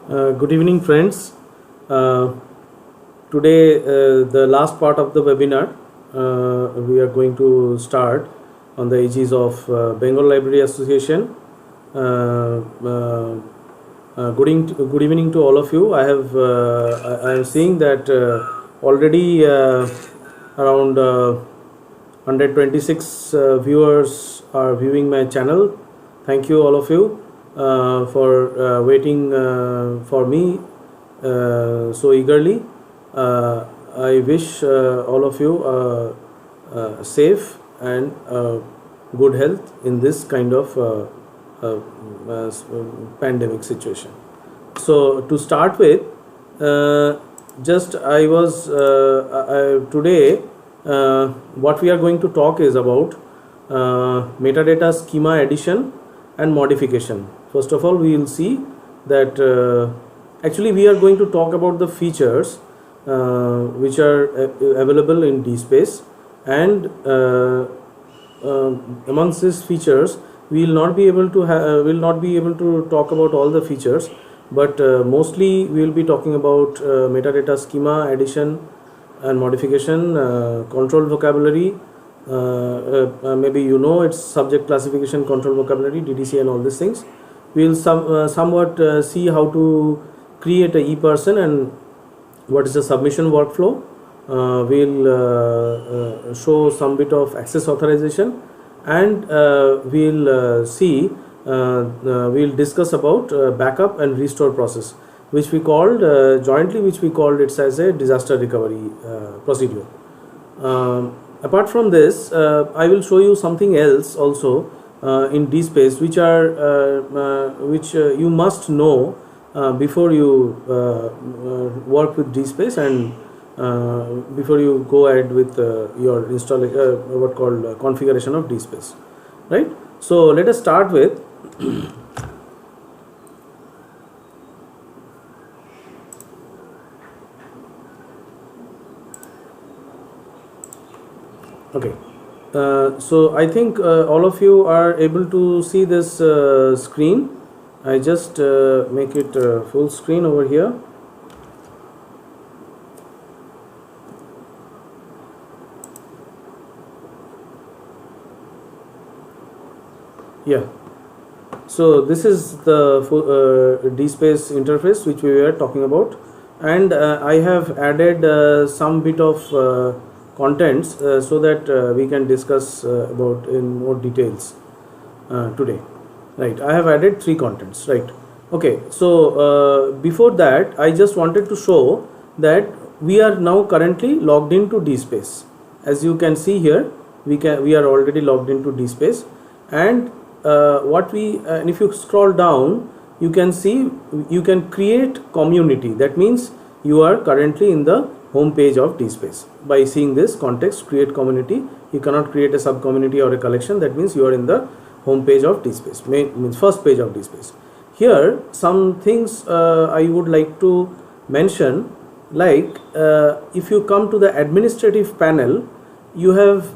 Good evening, friends. Uh, Today, the last part of the webinar, we are going to start on the aegis of Bengal Library Association. Good evening to all of you. I am seeing that already around 126 viewers are viewing my channel. Thank you, all of you, for waiting for me so eagerly. I wish all of you safe and good health in this kind of pandemic situation. So to start with, just I was today what we are going to talk is about metadata schema addition and modification. First of all, we will see that actually we are going to talk about the features which are available in DSpace, and amongst these features we will not be able to talk about all the features, but mostly we will be talking about metadata schema addition and modification, control vocabulary, maybe you know it's subject classification, control vocabulary, DDC, and all these things. We will somewhat see how to create a e-person and what is the submission workflow. We'll show some bit of access authorization, and we'll discuss about backup and restore process, which we called jointly, which we called it as a disaster recovery procedure. Apart from this, I will show you something else also in DSpace, which you must know before you work with DSpace, and before you go ahead with your configuration of DSpace, right? So let us start with okay. So I think all of you are able to see this screen. I just make it full screen over here. Yeah. So this is the DSpace interface which we were talking about, and I have added some bit of contents so that we can discuss about in more details today. Right, I have added 3 contents, right? Okay, so before that I just wanted to show that we are now currently logged into DSpace. As you can see here, we are already logged into DSpace, and and if you scroll down, you can see you can create community. That means you are currently in the home page of DSpace. By seeing this context, create community, you cannot create a sub community or a collection. That means you are in the home page of DSpace, means first page of DSpace. Here some things I would like to mention, like if you come to the administrative panel, you have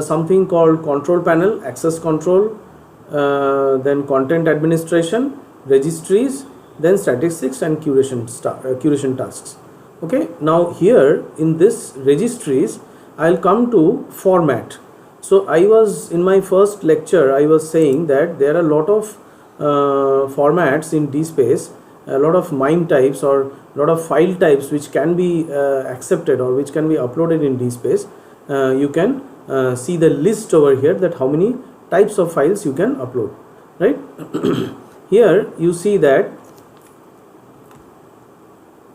something called control panel, access control, then content administration, registries, then statistics and curation tasks. Okay, now here in this registries I'll come to format. So I was in my first lecture, I was saying that there are a lot of formats in DSpace, a lot of MIME types or a lot of file types which can be accepted or which can be uploaded in DSpace. You can see the list over here, that how many types of files you can upload, right? Here you see that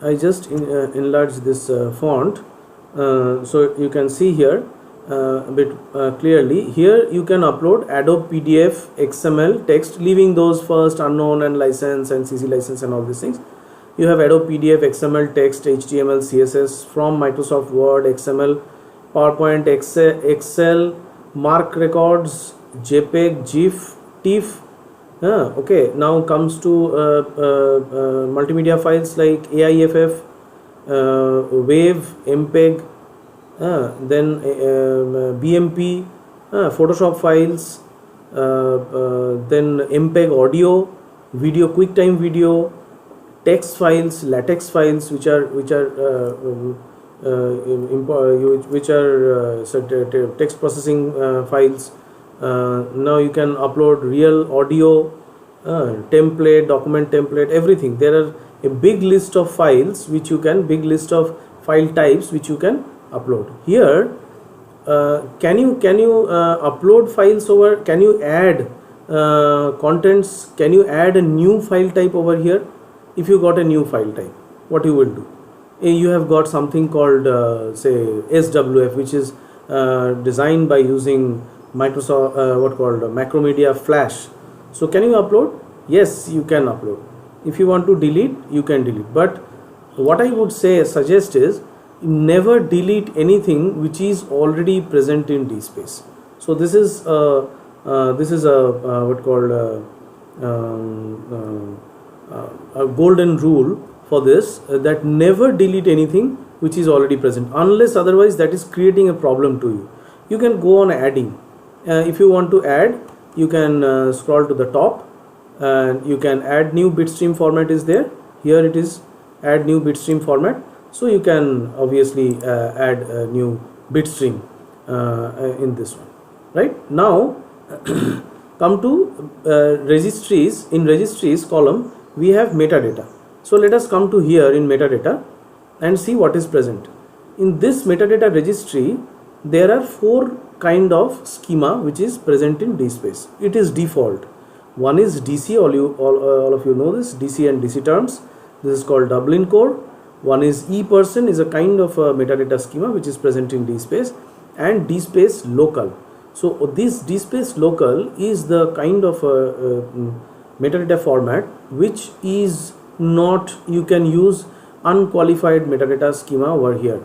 I just enlarge this font so you can see here a bit clearly. Here you can upload Adobe PDF, XML, text, leaving those first unknown and license and CC license and all these things. You have Adobe PDF, XML, text, HTML, CSS from Microsoft Word, XML, PowerPoint, Excel, Mark Records, JPEG, GIF, TIFF. Okay, now comes to multimedia files like AIFF, WAVE, MPEG, then BMP, Photoshop files, then MPEG audio, video, QuickTime video, text files, latex files, which are text processing files. Now you can upload real audio, template, document template, everything. There are a big list of files which you can, big list of file types which you can upload. Here can you upload files over, can you add contents, can you add a new file type over here? If you got a new file type, what you will do? You have got something called say SWF, which is designed by using Microsoft Macromedia Flash. So can you upload? Yes, you can upload. If you want to delete, you can delete. But what I would suggest is never delete anything which is already present in DSpace. So this is a golden rule for this, that never delete anything which is already present, unless otherwise that is creating a problem to you. You can go on adding. If you want to add, you can scroll to the top and you can add new bitstream format is there. Here it is, add new bitstream format. So you can obviously add a new bitstream in this one. Right now come to registries. In registries column we have metadata. So let us come to here in metadata and see what is present. In this metadata registry there are 4 kind of schema which is present in DSpace. It is default. One is DC, all of you know this, DC and DC terms. This is called Dublin core. One is ePerson, is a kind of metadata schema which is present in DSpace, and DSpace local. So this DSpace local is the kind of metadata format which is not, you can use unqualified metadata schema over here,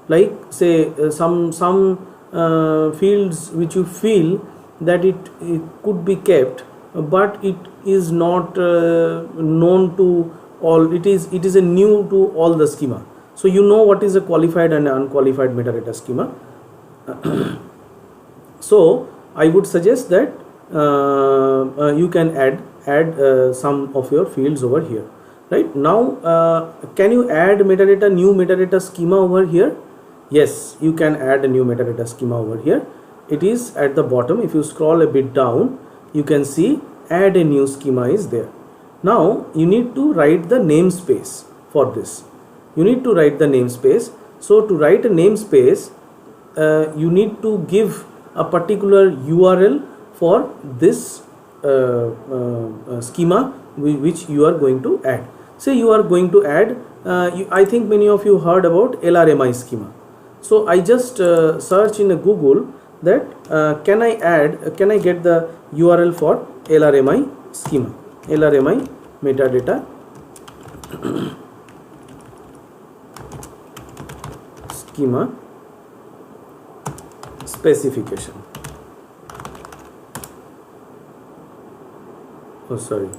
like say some fields which you feel that it could be kept, but it is not known to all. It is a new to all the schema. So you know what is a qualified and unqualified metadata schema. So I would suggest that you can add some of your fields over here. Right now, can you add metadata, new metadata schema over here? Yes, you can add a new metadata schema over here. It is at the bottom. If you scroll a bit down, you can see add a new schema is there. Now you need to write the namespace for this. You need to write the namespace. So to write a namespace, you need to give a particular URL for this schema which you are going to add. Say you are going to add, I think many of you heard about LRMI schema. So I just search in a Google that can I get the URL for LRMI schema, LRMI metadata schema specification. Oh, sorry.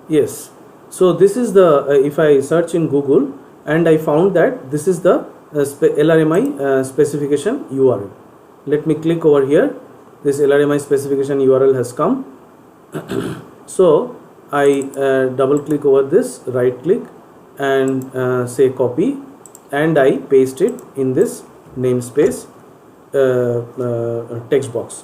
Yes, so this is the if I search in Google and I found that this is the LRMI specification URL. Let me click over here. This LRMI specification URL has come. So I double click over this, right click and say copy, and I paste it in this namespace text box.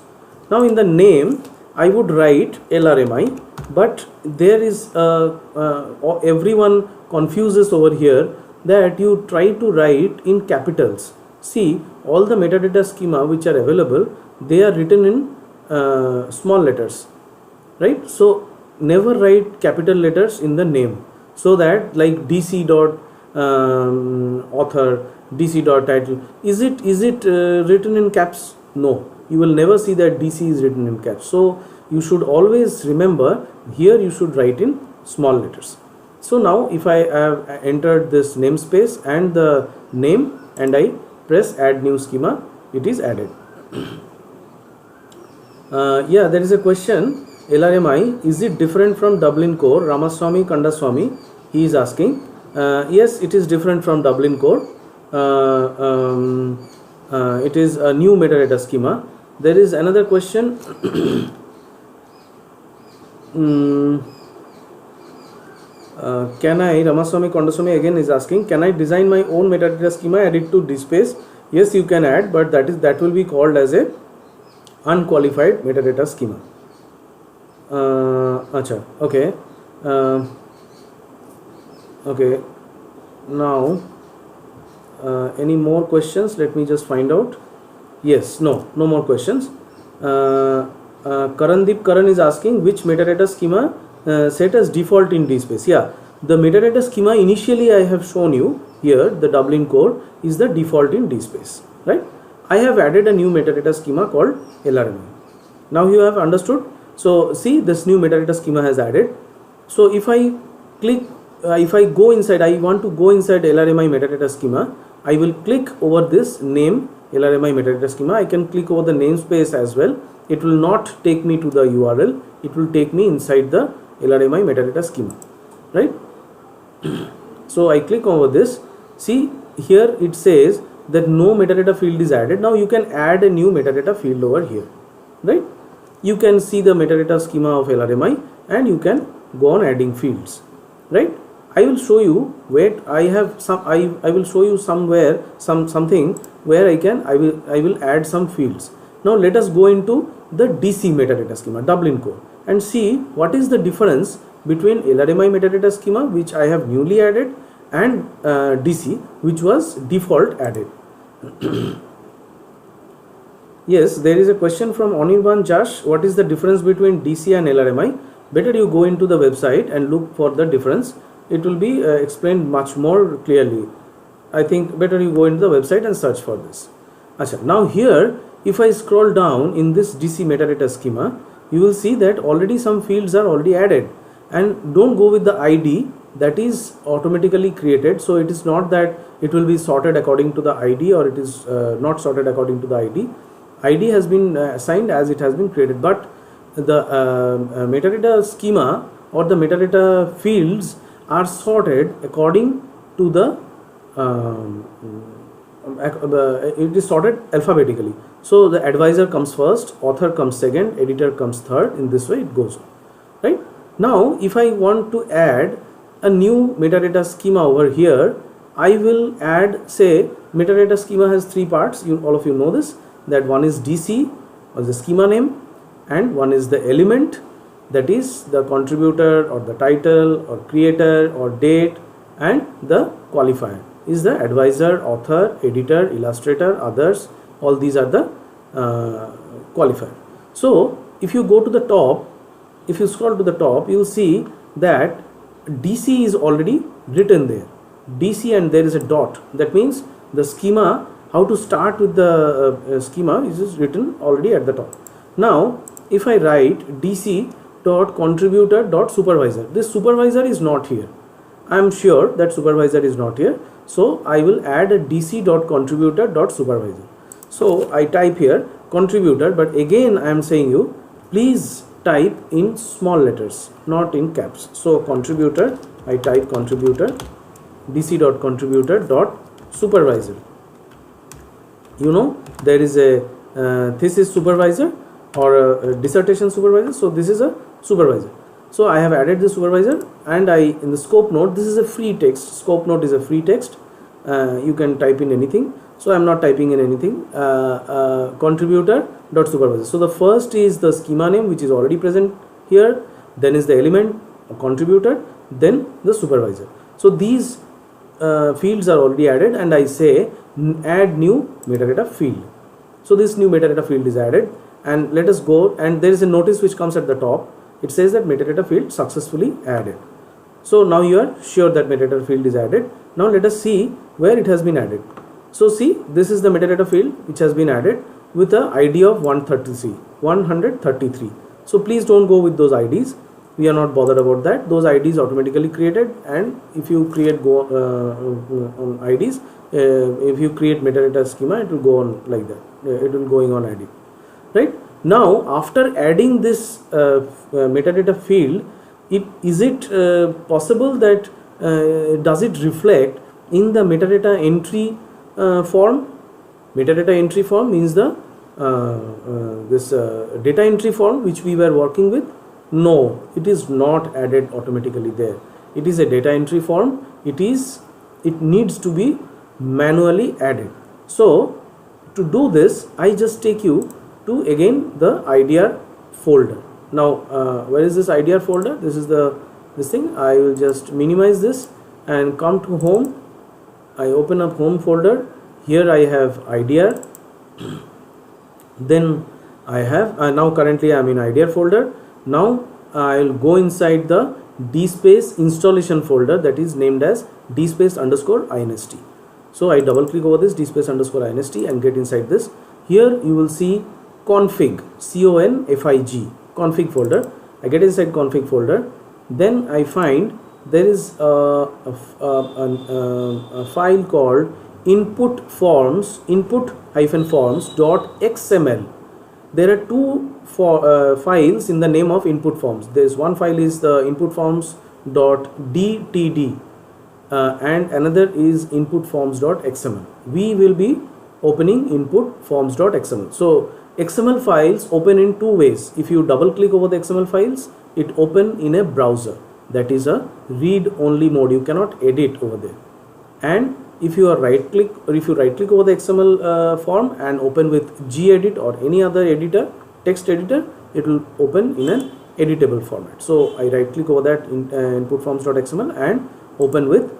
Now in the name I would write LRMI, but there is everyone confuses over here that you try to write in capitals. See, all the metadata schema which are available, they are written in small letters, right? So never write capital letters in the name, so that like DC dot author, DC dot title, is it written in caps? No, you will never see that DC is written in caps. So you should always remember, here you should write in small letters. So now if I have entered this namespace and the name and I press add new schema, it is added. Yeah, there is a question. LRMI, is it different from Dublin core? Ramaswamy Kandaswamy, he is asking. Yes, it is different from Dublin core. It is a new metadata schema. There is another question. Can I, Ramaswamy Kandaswamy again is asking, can I design my own metadata schema, add it to DSpace? Yes, you can add, but that will be called as a unqualified metadata schema. Acha, okay. Okay. Now, any more questions? Let me just find out. Yes, no more questions. Karandeep Karan is asking which metadata schema set as default in DSpace. Yeah, the metadata schema initially I have shown you here, the Dublin core is the default in DSpace, right? I have added a new metadata schema called LRMI. Now you have understood. So see, this new metadata schema has added. So if I click, if I go inside, I want to go inside LRMI metadata schema, I will click over this name LRMI metadata schema. I can click over the namespace as well. It will not take me to the URL. It will take me inside the LRMI metadata schema, right? So I click over this. See, here it says that no metadata field is added. Now you can add a new metadata field over here, right? You can see the metadata schema of LRMI and you can go on adding fields, right? I will show you where I have some. I will show you somewhere something where I will add some fields. Now let us go into the DC metadata schema, Dublin core, and see what is the difference between LRMI metadata schema, which I have newly added, and DC, which was default added. Yes, there is a question from Anirban Josh. What is the difference between DC and LRMI? Better you go into the website and look for the difference. It will be explained much more clearly. I think better you go into the website and search for this. Achha, now here, if I scroll down in this DC metadata schema, you will see that already some fields are already added. And don't go with the ID that is automatically created. So it is not that it will be sorted according to the ID, or it is not sorted according to the ID. ID has been assigned as it has been created, but the metadata schema or the metadata fields are sorted according to the it is sorted alphabetically. So the advisor comes first, author comes second, editor comes third. In this way it goes on, right? Now if I want to add a new metadata schema over here, I will add, say, metadata schema has three parts. All of you know this, that one is DC or the schema name, and one is the element, that is the contributor or the title or creator or date, and the qualifier is the advisor, author, editor, illustrator, others. All these are the qualifier. So if you go to the top, if you scroll to the top, you will see that DC is already written there. DC and there is a dot. That means the schema, how to start with the schema is written already at the top. Now if I write dc.contributor.supervisor, this supervisor is not here. I am sure that supervisor is not here. So I will add a dc.contributor.supervisor. So I type here contributor, but again I am saying you, please type in small letters, not in caps. So contributor, I type contributor, dc.contributor.supervisor. You know, there is a thesis supervisor or a dissertation supervisor. So this is a supervisor. So I have added the supervisor, and in the scope note, this is a free text. Scope note is a free text. You can type in anything. So I am not typing in anything. Contributor.supervisor. So the first is the schema name, which is already present here. Then is the element, a contributor, then the supervisor. So these fields are already added, and I say add new metadata field. So this new metadata field is added, and let us go, and there is a notice which comes at the top. It says that metadata field successfully added. So now you are sure that metadata field is added. Now let us see where it has been added. So see, this is the metadata field which has been added with the ID of 133. So please don't go with those IDs. We are not bothered about that. Those IDs automatically created, and if you create on IDs, if you create metadata schema, it will go on like that. It will going on ID, right? Now after adding this metadata field, is it possible that does it reflect in the metadata entry form? Metadata entry form means the this data entry form which we were working with. No, it is not added automatically there. It is a data entry form. It needs to be manually added. So to do this, I just take you to again the IDR folder. Now where is this IDR folder? This is this thing. I will just minimize this and come to home. I open up home folder. Here I have IDR. Then I have now currently I am in IDR folder. Now I will go inside the dspace installation folder that is named as dspace_inst. So I double click over this dspace_inst and get inside this. Here you will see config, config folder. I get inside config folder. Then I find there is a file called input-forms.xml. There are two files in the name of input forms. There is one file is the input-forms.dtd and another is input-forms.xml. We will be opening input-forms.xml. So XML files open in two ways. If you double click over the XML files, it open in a browser. That is a read only mode. You cannot edit over there. And if you are right click over the XML form and open with gedit or any other editor, text editor, it will open in an editable format. So I right click over that input-forms.xml and open with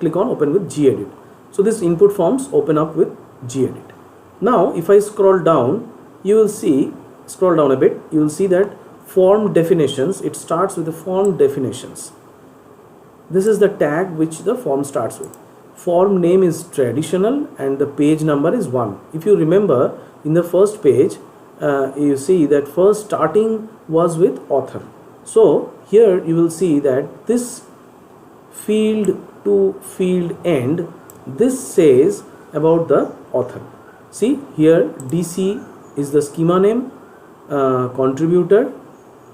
click on open with gedit. So this input forms open up with gedit. Now if I scroll down, you will see, scroll down a bit, you will see that form definitions, it starts with the form definitions. This is the tag which the form starts with. Form name is traditional and the page number is 1. If you remember, in the first page you see that first starting was with author. So here you will see that this field to field end, this says about the author. See here, DC is the schema name, contributor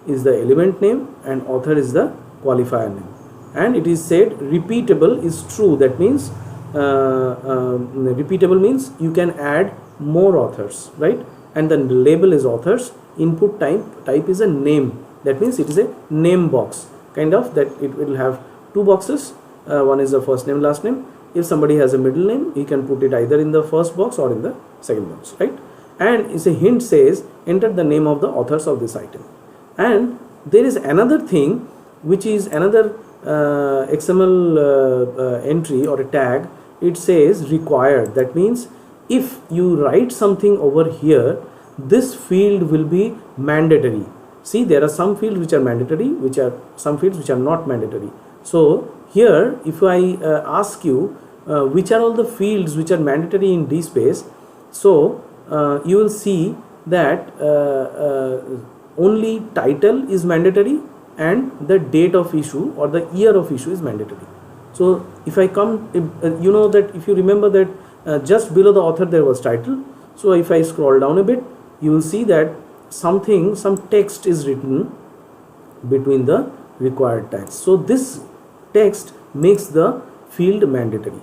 is the element name, and author is the qualifier name. And it is said repeatable is true. That means repeatable means you can add more authors, right? And the label is authors. Input type is a name. That means it is a name box, kind of, that it will have two boxes. One is the first name, last name. If somebody has a middle name, he can put it either in the first box or in the second box, right? And it's a hint says enter the name of the authors of this item. And there is another thing which is another XML entry or a tag. It says required. That means if you write something over here, this field will be mandatory. See, there are some fields which are mandatory, some fields which are not mandatory. So here if I ask you which are all the fields which are mandatory in DSpace, so you will see that only title is mandatory and the date of issue or the year of issue is mandatory. So if I come, you know that if you remember that just below the author there was title. So if I scroll down a bit, you will see that some text is written between the required tags. So this text makes the field mandatory.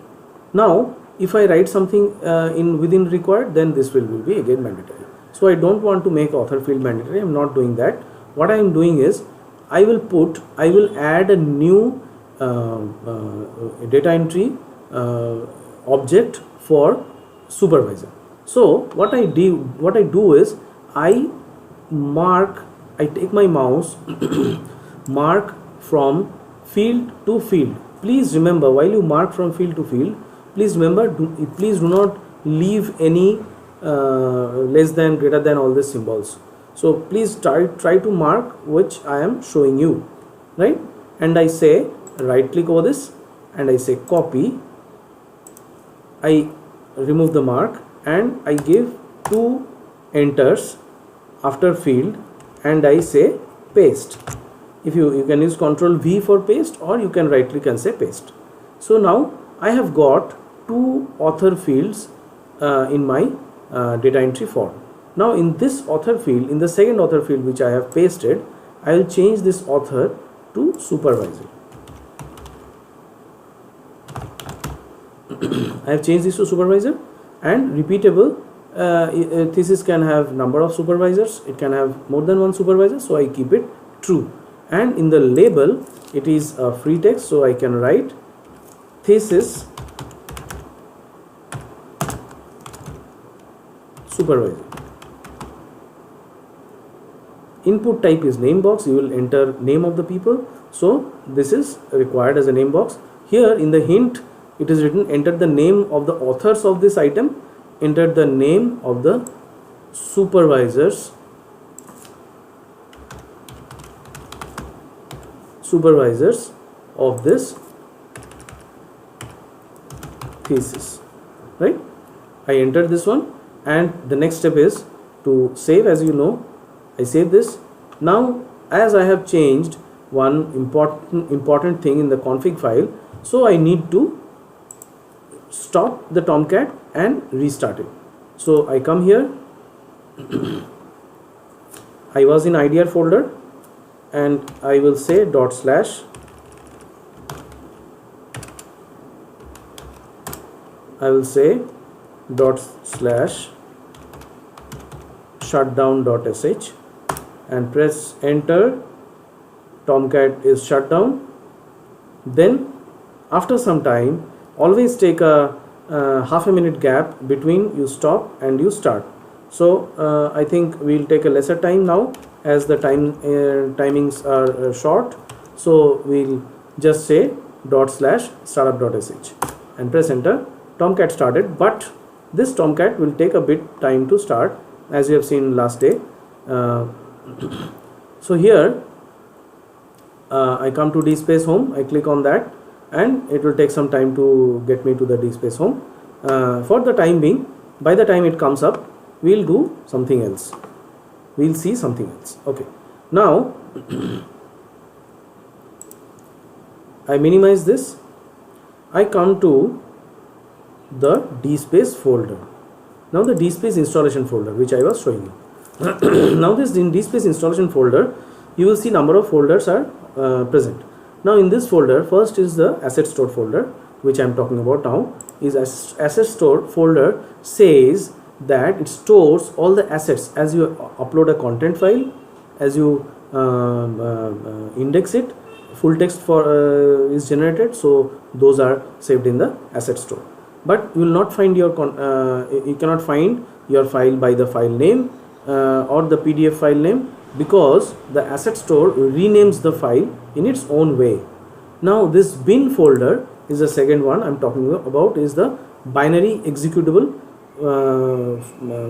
Now if I write something within required, then this will be again mandatory. So I don't want to make author field mandatory. I am not doing that. What I am doing is I will add a new data entry object for supervisor. So what I do is I take my mouse mark from field to field. Please remember, while you mark from field to field, please remember, please do not leave any less than, greater than, all these symbols. So please try to mark which I am showing you, right? And I say right click over this and I say copy. I remove the mark and I give 2 enters after field and I say paste. If you can use Ctrl V for paste, or you can right click and say paste. So now I have got 2 author fields in my data entry form. Now in this author field, in the second author field which I have pasted, I will change this author to supervisor. I have changed this to supervisor. And repeatable thesis can have number of supervisors, it can have more than one supervisor, so I keep it true. And in the label it is a free text, so I can write thesis supervisor. Input type is name box, you will enter name of the people, so this is required as a name box. Here in the hint it is written enter the name of the authors of this item, enter the name of the supervisors of this thesis, right? I enter this one, and the next step is to save. As you know, I save this. Now as I have changed one important thing in the config file, so I need to stop the Tomcat and restart it. So I come here, I was in IDR folder, and I will say /, I will say /shutdown.sh and press enter. Tomcat is shut down. Then after some time, always take a half a minute gap between you stop and you start. So I think we'll take a lesser time now, as the timings are short. So we'll just say /startup.sh and press enter. Tomcat started, but this Tomcat will take a bit time to start, as you have seen last day. So here I come to DSpace home, I click on that, and it will take some time to get me to the DSpace home. For the time being, by the time it comes up, we'll do something else, we'll see something else. Okay, now I minimize this, I come to the DSpace folder. Now the DSpace installation folder which I was showing you. Now this in DSpace installation folder, you will see number of folders are present. Now in this folder, first is the asset store folder, which I am talking about now. Is asset store folder says that it stores all the assets as you upload a content file, as you index it, full text for is generated, so those are saved in the asset store. But you will not find your you cannot find your file by the file name or the PDF file name, because the asset store renames the file in its own way. Now this bin folder is the second one I'm talking about, is the binary executable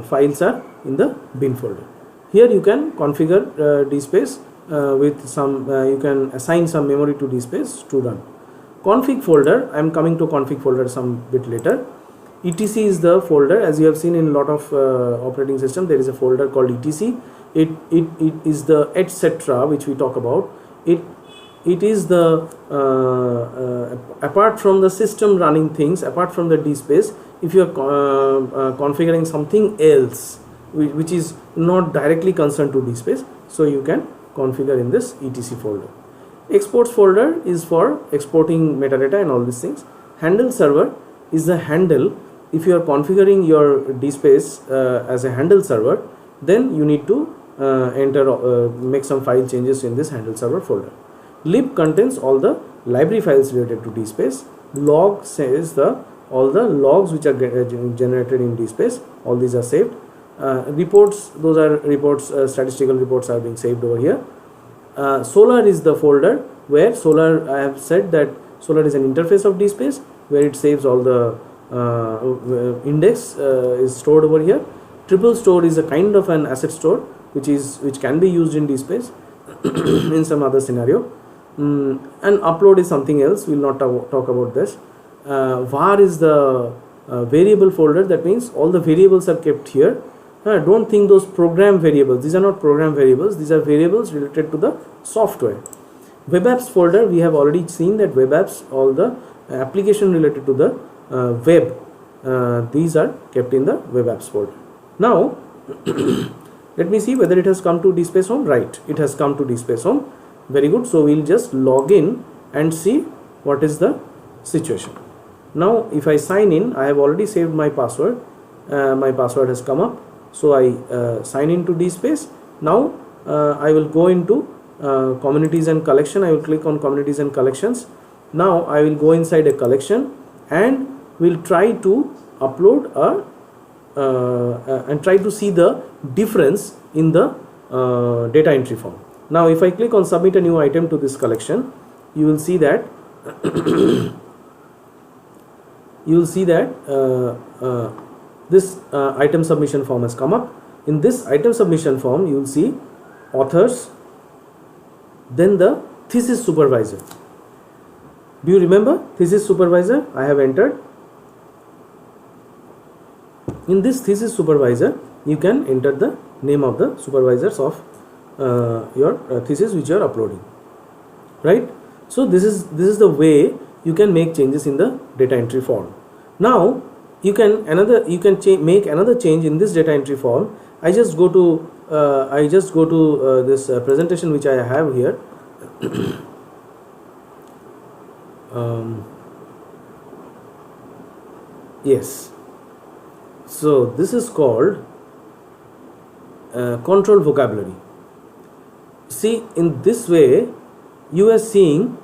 files are in the bin folder. Here you can configure DSpace with some you can assign some memory to DSpace to run. Config folder, I am coming to config folder some bit later. etc is the folder, as you have seen in a lot of operating system, there is a folder called etc. It is the etc which we talk about. It is the apart from the system running things, apart from the DSpace, if you are configuring something else which is not directly concerned to DSpace, so you can configure in this etc folder. Exports folder is for exporting metadata and all these things. Handle server is the handle. If you are configuring your DSpace as a handle server, then you need to make some file changes in this handle server folder. Lib contains all the library files related to DSpace. Log says all the logs which are generated in DSpace, all these are saved. Reports, those are reports, statistical reports are being saved over here. Solar is the folder where Solar, I have said that Solar is an interface of DSpace where it saves all the index is stored over here. Triple store is a kind of an asset store which can be used in DSpace in some other scenario. And upload is something else, we will not talk about this. Var is the variable folder, that means all the variables are kept here. Don't think those program variables, these are not program variables, these are variables related to the software. Web apps folder, we have already seen that web apps, all the application related to the web, these are kept in the web apps folder. Now Let me see whether it has come to DSpace Home. Right, it has come to DSpace Home. Very good. So we'll just log in and see what is the situation. Now if I sign in, I have already saved my password. My password has come up, so I sign into DSpace. Now I will go into communities and collection. I will click on communities and collections. Now I will go inside a collection and will try to upload a and try to see the difference in the data entry form. Now if I click on submit a new item to this collection, you will see that this item submission form has come up. In this item submission form, you will see authors, then the thesis supervisor. Do you remember thesis supervisor? I have entered. In this thesis supervisor, you can enter the name of the supervisors of your thesis which you are uploading, right? So this is the way you can make changes in the data entry form. Now you can make another change in this data entry form. I just go to this presentation which I have here. Yes, so this is called control vocabulary. See, in this way you are seeing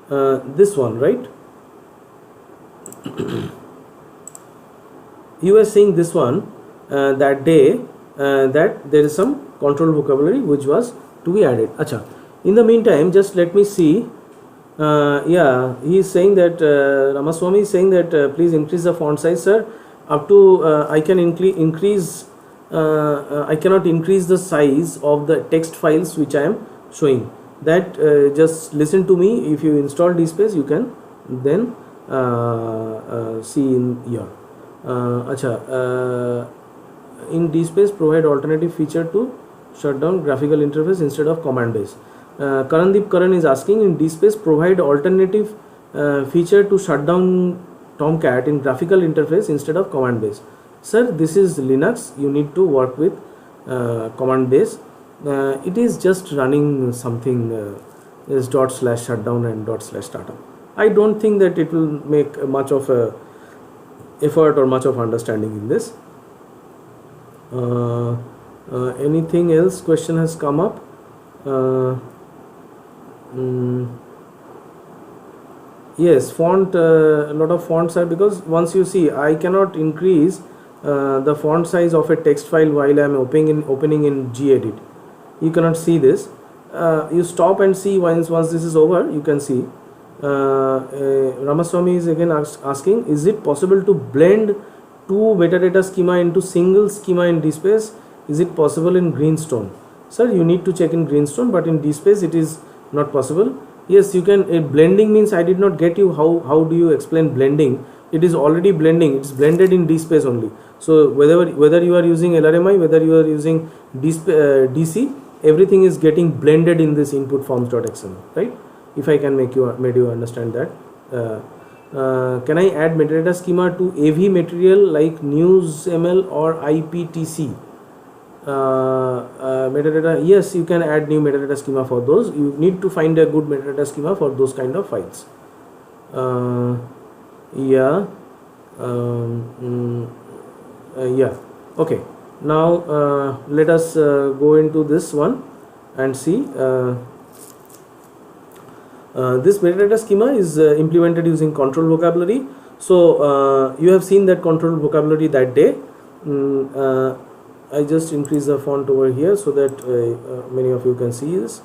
this one, right? You are seeing this one that day that there is some control vocabulary which was to be added. Acha. In the meantime, just let me see. Yeah, he is saying that Ramaswamy is saying that please increase the font size, sir. Up to I can increase. I cannot increase the size of the text files which I am showing. That just listen to me. If you install DSpace, you can then see in here. In DSpace, provide alternative feature to shut down graphical interface instead of command base. Karandeep Karan is asking, in DSpace provide alternative feature to shut down Tomcat in graphical interface instead of command base. Sir, this is Linux. You need to work with command base. It is just running something is /shutdown and /startup. I don't think that it will make much of a effort or much of understanding in this. Anything else? Question has come up. Yes, font, a lot of fonts are, because once you see, I cannot increase the font size of a text file while I am opening in gedit. You cannot see this. You stop and see once this is over. You can see. Ramaswamy is again asking, is it possible to blend two metadata schema into single schema in DSpace? Is it possible in Greenstone? Sir, you need to check in Greenstone, but in DSpace it is not possible. Yes, you can. Blending means, I did not get you. How do you explain blending? It is already blending. It's blended in DSpace only. So whether you are using LRMI, whether you are using DC, everything is getting blended in this input forms.xml, right? If I can made you understand that. Can I add metadata schema to AV material like NewsML or IPTC? Metadata, yes, you can add new metadata schema for those. You need to find a good metadata schema for those kind of files. Yeah. Yeah. Okay. Now let us go into this one and see. This metadata schema is implemented using control vocabulary. So you have seen that control vocabulary that day. I just increase the font over here so that many of you can see this.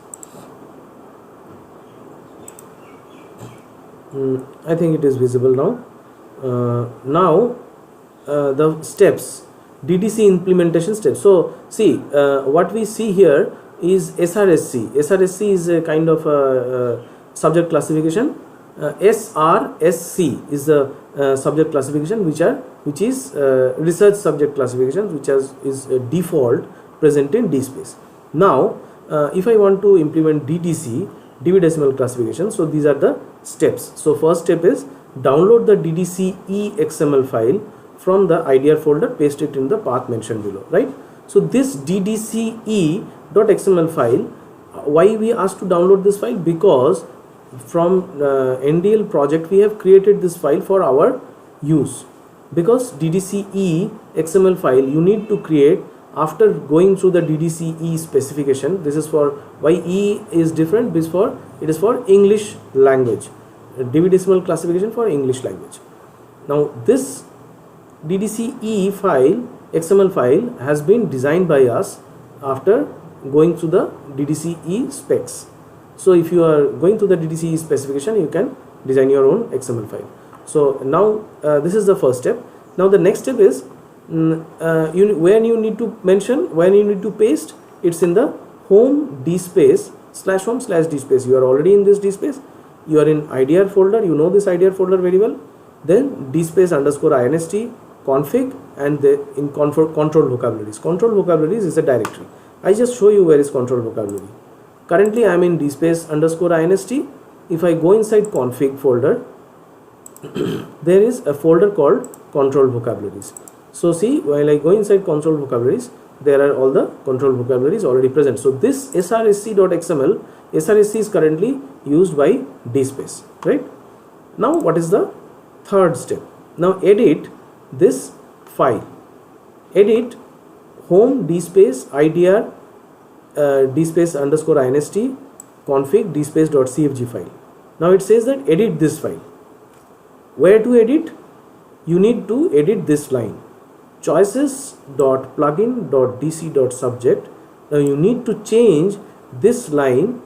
I think it is visible now. Now the steps, DDC implementation steps. So see, what we see here is SRSC. SRSC is a kind of a subject classification. SRSC is the subject classification which is research subject classification, which is a default present in DSpace. Now if I want to implement DDC, DB decimal classification, so these are the steps. So first step is download the DDC XML file from the IDR folder, paste it in the path mentioned below, right? So this ddce.xml file, why we asked to download this file? Because from NDL project we have created this file for our use. Because DDCE XML file you need to create after going through the DDCE specification. This is for why E is different, because it is for English language, DB decimal classification for English language. Now this DDCE file, XML file, has been designed by us after going through the DDCE specs. So if you are going through the DDCE specification, you can design your own XML file. So now this is the first step. Now the next step is when you need to mention, when you need to paste, it's in the home dspace /home/dspace. You are already in this dspace. You are in IDR folder. You know this IDR folder very well. Then dspace_inst config, and in control vocabularies. Control vocabularies is a directory. I just show you where is control vocabulary. Currently I am in dspace_inst. If I go inside config folder, there is a folder called control vocabularies. So see, while I go inside control vocabularies, there are all the control vocabularies already present. So this srsc.xml, srsc is currently used by dspace, right? Now what is the third step? Now edit this file. Edit home dspace IDR dspace_inst config dspace.cfg file. Now it says that edit this file. Where to edit? You need to edit this line, choices.plugin.dc.subject. Now you need to change this line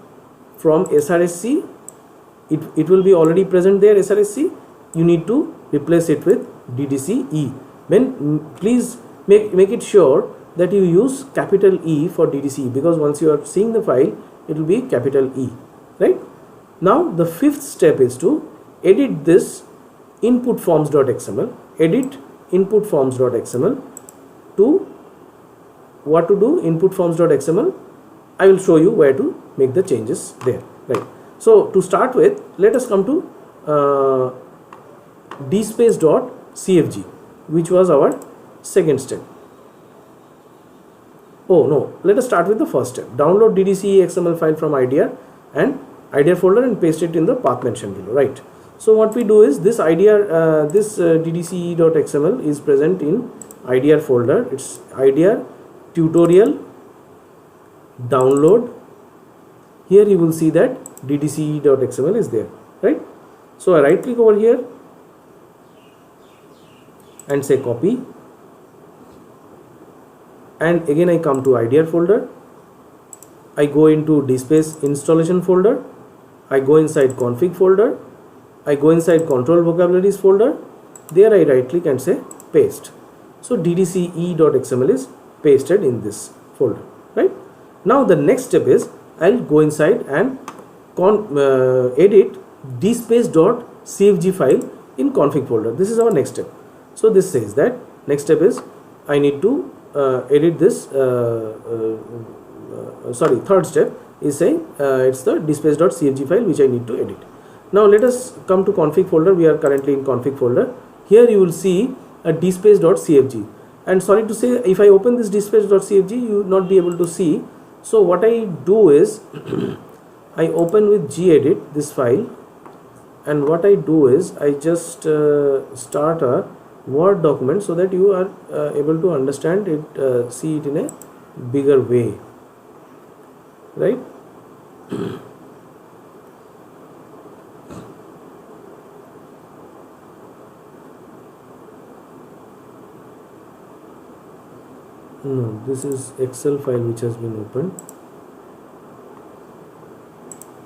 from srsc. It will be already present there, srsc. You need to replace it with ddce. Then please make it sure that you use capital E for ddce, because once you are seeing the file, it will be capital E, right? Now the fifth step is to edit this inputforms.xml. Edit inputforms.xml. To what to do? Inputforms.xml. I will show you where to make the changes there, right? So to start with, let us come to dspace.cfg, which was our second step. Oh no, let us start with the first step. Download DDCE XML file from IDR and IDR folder and paste it in the path mentioned below, right? So what we do is this IDR, ddce.xml is present in IDR folder. It's IDR tutorial download. Here you will see that ddce.xml is there, right? So I right click over here and say copy, and again I come to IDR folder. I go into dspace installation folder. I go inside config folder. I go inside control vocabularies folder. There I right click and say paste. So ddce.xml is pasted in this folder, right? Now the next step is I'll go inside and edit dspace.cfg file in config folder. This is our next step. So this says that next step is I need to edit this. Third step is saying it's the dspace.cfg file which I need to edit. Now let us come to config folder. We are currently in config folder. Here you will see a dspace.cfg, and sorry to say, if I open this dspace.cfg, you will not be able to see. So what I do is I open with gedit this file, and what I do is I just start a Word document so that you are able to understand it, see it in a bigger way, right? No, this is Excel file which has been opened.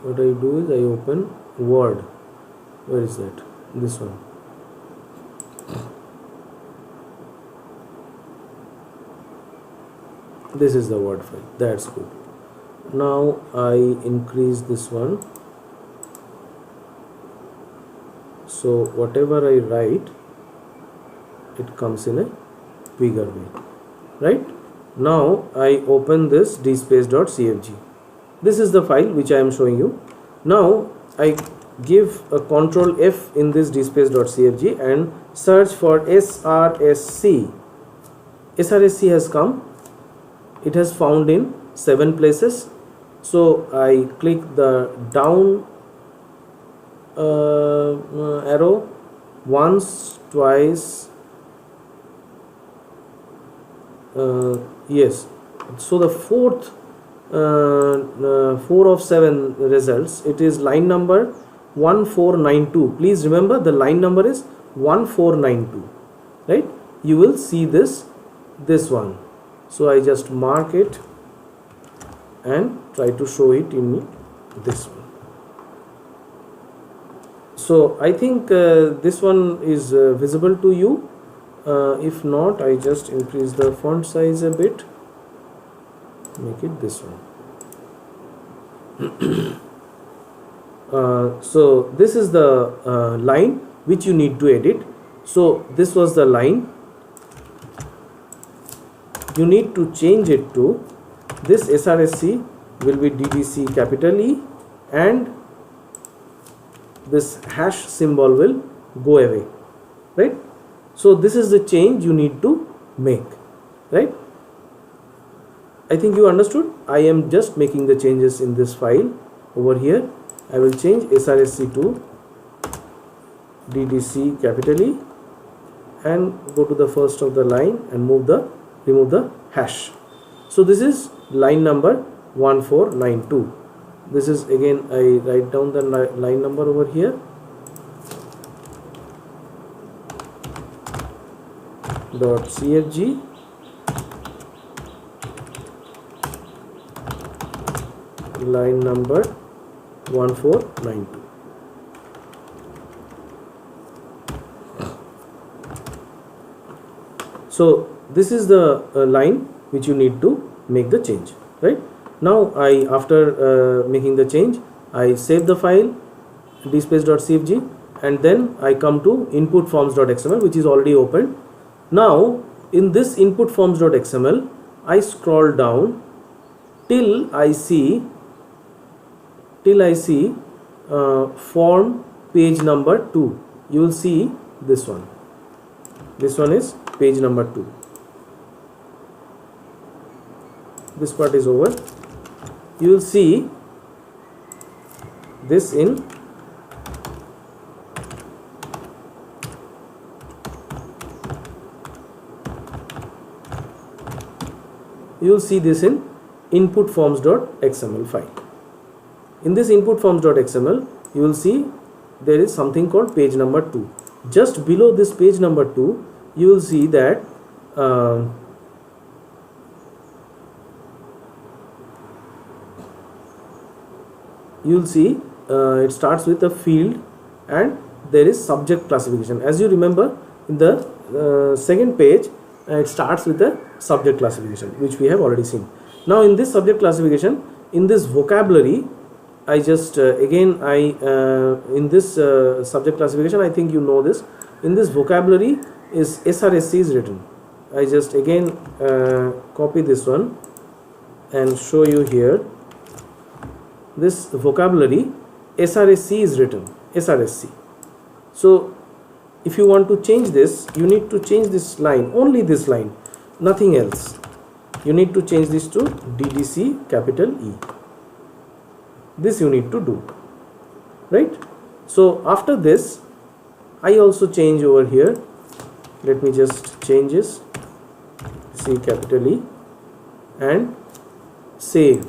What I do is I open Word. Where is that? This one. This is the Word file. That's good. Now I increase this one. So whatever I write, it comes in a bigger way. Right? Now I open this dspace.cfg. This is the file which I am showing you. Now I give a control F in this dspace.cfg and search for SRSC. SRSC has come. It has found in 7 places. So I click the down arrow once, twice, yes. So the fourth 4 of 7 results, it is line number 1492. Please remember the line number is 1492, right? You will see this one. So I just mark it and try to show it in this one. So I think this one is visible to you. If not, I just increase the font size a bit, make it this one. So this is the line which you need to edit. So this was the line. You need to change it to this SRSC will be DDC capital E, and this hash symbol will go away, right? So this is the change you need to make, right? I think you understood. I am just making the changes in this file over here. I will change SRSC to DDC capital E and go to the first of the line and remove the hash. So this is line number 1492. This is again, I write down the line number over here. .cfg line number 1492. So this is the line which you need to make the change, right? Now after making the change, I save the file dspace.cfg and then I come to input forms.xml, which is already opened. Now in this input forms.xml, I scroll down till I see form page number 2. You will see this one. This one is page number 2. This part is over. You will see this in input forms.xml file. In this input forms.xml, you will see there is something called page number 2. Just below this page number 2, you will see that it starts with a field and there is subject classification. As you remember, in the second page, it starts with a subject classification, which we have already seen. Now in this subject classification, in this vocabulary, I just in this subject classification, I think you know this, in this vocabulary is SRSC is written. I just again copy this one and show you here. This vocabulary SRSC is written, SRSC. So if you want to change this, you need to change this line, only this line, nothing else. You need to change this to DDC capital E. This you need to do, right? So after this, I also change over here. Let me just change this, C capital E, and save.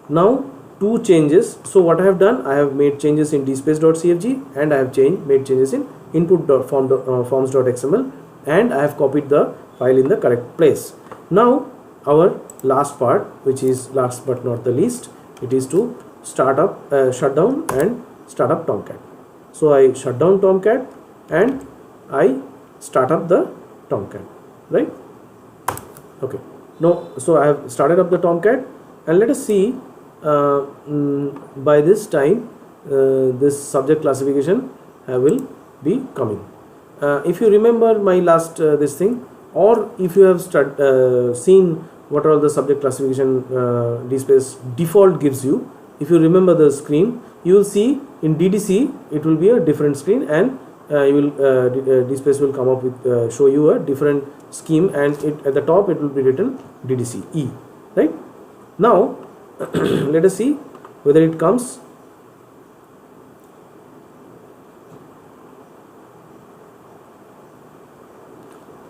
Now 2 changes. So what I have done, I have made changes in dspace.cfg and I have made changes in input.forms.xml, and I have copied the file in the correct place. Now our last part, which is last but not the least, it is to shut down and start up Tomcat. So I shut down Tomcat and I start up the Tomcat, right? Okay. Now, so I have started up the Tomcat, and let us see by this time this subject classification will be coming. If you remember my last this thing, or if you have seen what are the subject classification DSpace default gives you, if you remember the screen, you will see in DDC it will be a different screen, and you will DSpace will come up with show you a different scheme, and at the top it will be written DDC E, right? Now let us see whether it comes.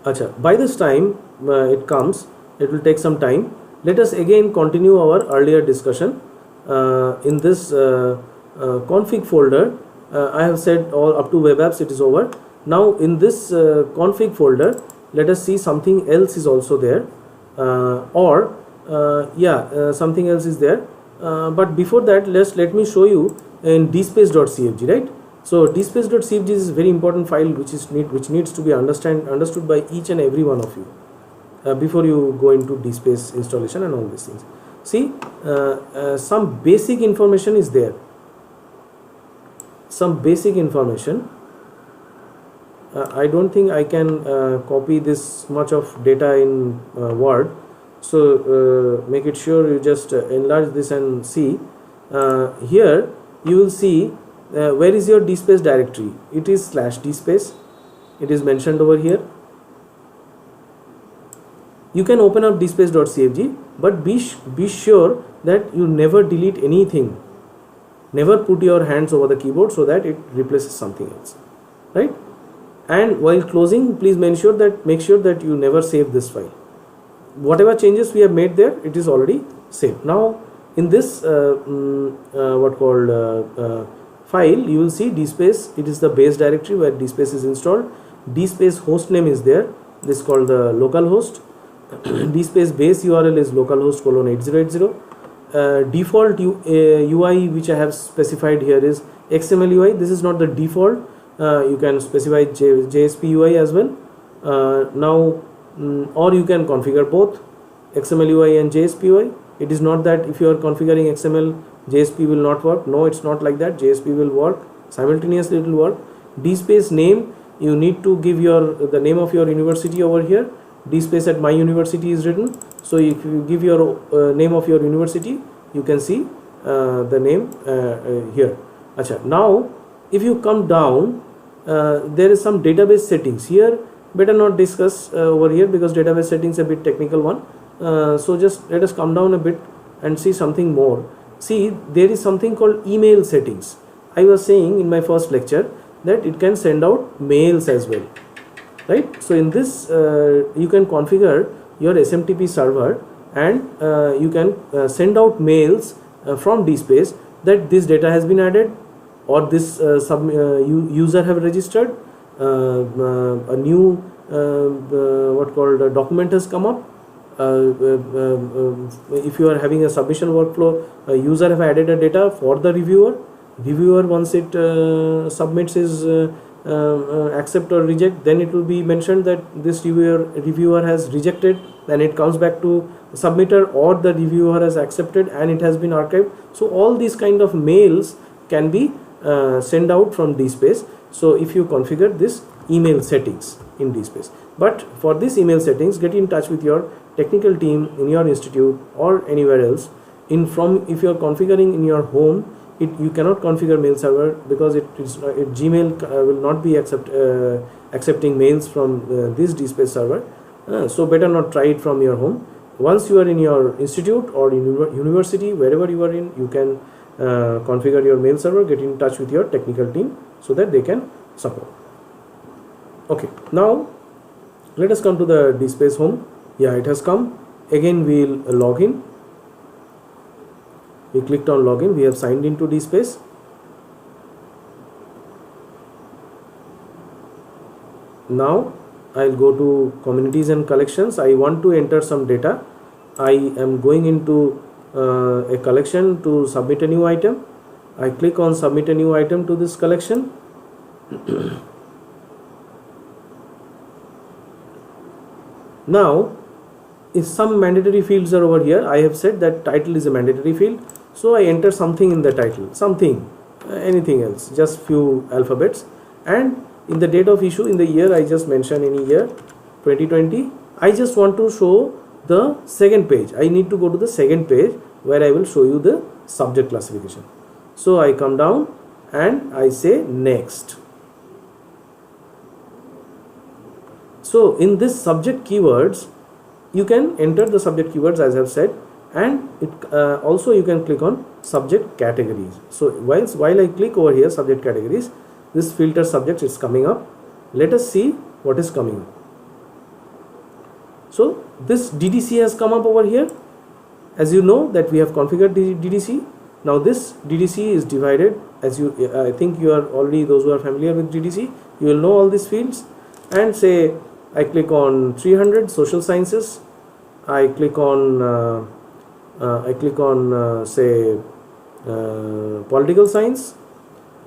Acha, by this time it comes, it will take some time. Let us again continue our earlier discussion. In this config folder, I have said all up to web apps it is over. Now in this config folder, let us see something else is also there, something else is there. But before that, let me show you in dspace.cfg, right? So dspace.cfg is a very important file which needs to be understood by each and every one of you before you go into dspace installation and all these things. See, some basic information is there. Some basic information. I don't think I can copy this much of data in Word. So make it sure you just enlarge this and see. Here you will see where is your dspace directory. It is /dspace. It is mentioned over here. You can open up dspace.cfg, but be sure that you never delete anything. Never put your hands over the keyboard so that it replaces something else, right? And while closing, please make sure that you never save this file. Whatever changes we have made there, it is already saved. Now in this file, you will see dspace. It is the base directory where dspace is installed. Dspace host name is there. This is called the local host. dspace base URL is localhost :8080. Default UI which I have specified here is XML UI. This is not the default. You can specify JSP UI as well. Or you can configure both XML UI and JSP UI. It is not that if you are configuring XML, JSP will not work. No, it's not like that. JSP will work simultaneously. It will work. dspace name, you need to give the name of your university over here. dspace at my university is written. So if you give your name of your university, you can see the name here. Acha. Now if you come down, there is some database settings here. Better not discuss over here because database settings a bit technical one. So just let us come down a bit and see something more. See, there is something called email settings. I was saying in my first lecture that it can send out mails as well, right? So in this you can configure your SMTP server, and you can send out mails from dspace that this data has been added, or this user have registered, a new document has come up. If you are having a submission workflow, a user have added a data for the reviewer. Reviewer, once it submits his accept or reject, then it will be mentioned that this reviewer has rejected, then it comes back to submitter, or the reviewer has accepted and it has been archived. So all these kind of mails can be sent out from dspace. So if you configure this email settings in dspace, but for this email settings, get in touch with your technical team in your institute or anywhere else. If you are configuring in your home, you cannot configure mail server because Gmail will not be accepting mails from this dspace server. So better not try it from your home. Once you are in your institute or in university, wherever you are in, you can configure your mail server. Get in touch with your technical team so that they can support. Okay, now let us come to the dspace home. Yeah, it has come. Again we will log in. We clicked on login. We have signed into dspace. Now I'll go to communities and collections. I want to enter some data. I am going into a collection to submit a new item. I click on submit a new item to this collection. Now if some mandatory fields are over here, I have said that title is a mandatory field, so I enter something in the title, anything else, just few alphabets, and in the date of issue, in the year I just mention any year 2020. I just want to show the second page. I need to go to the second page where I will show you the subject classification. So I come down and I say next. So in this subject keywords, you can enter the subject keywords as I have said, and it also you can click on subject categories. So while I click over here subject categories, this filter subject is coming up. Let us see what is coming up. So this DDC has come up over here. As you know that we have configured the DDC. Now this DDC is divided, as you I think you are already, those who are familiar with DDC, you will know all these fields. And say I click on 300 social sciences, I click on say political science,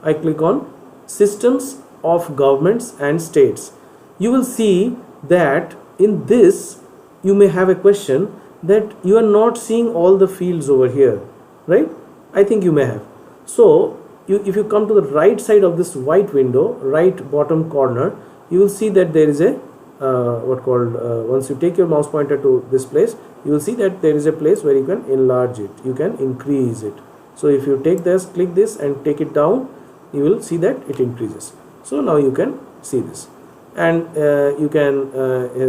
I click on systems of governments and states. You will see that in this you may have a question that you are not seeing all the fields over here, right? I think you may have. So if you come to the right side of this white window, right bottom corner, you will see that there is a once you take your mouse pointer to this place, you will see that there is a place where you can enlarge it, you can increase it. So if you take this, click this and take it down, you will see that it increases. So now you can see this, and you can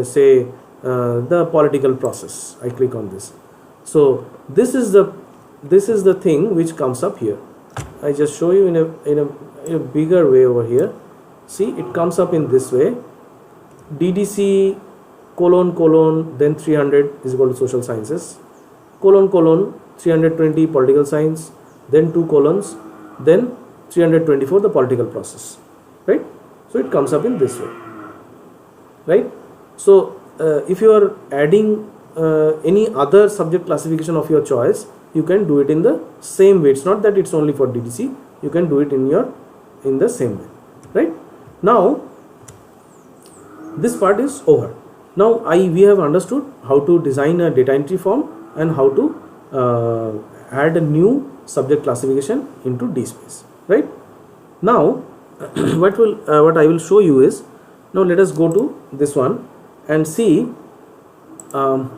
say the political process. I click on this. So this is the thing which comes up here. I just show you in a bigger way over here. See, it comes up in this way. DDC : then 300 is equal to social sciences, : 320 political science, then 2 colons, then 324 the political process, right? So it comes up in this way, right? So if you are adding any other subject classification of your choice, you can do it in the same way. It's not that it's only for DDC, you can do it in the same way, right? Now this part is over. Now we have understood how to design a data entry form and how to add a new subject classification into DSpace, right? Now what I will show you is, now let us go to this one and see how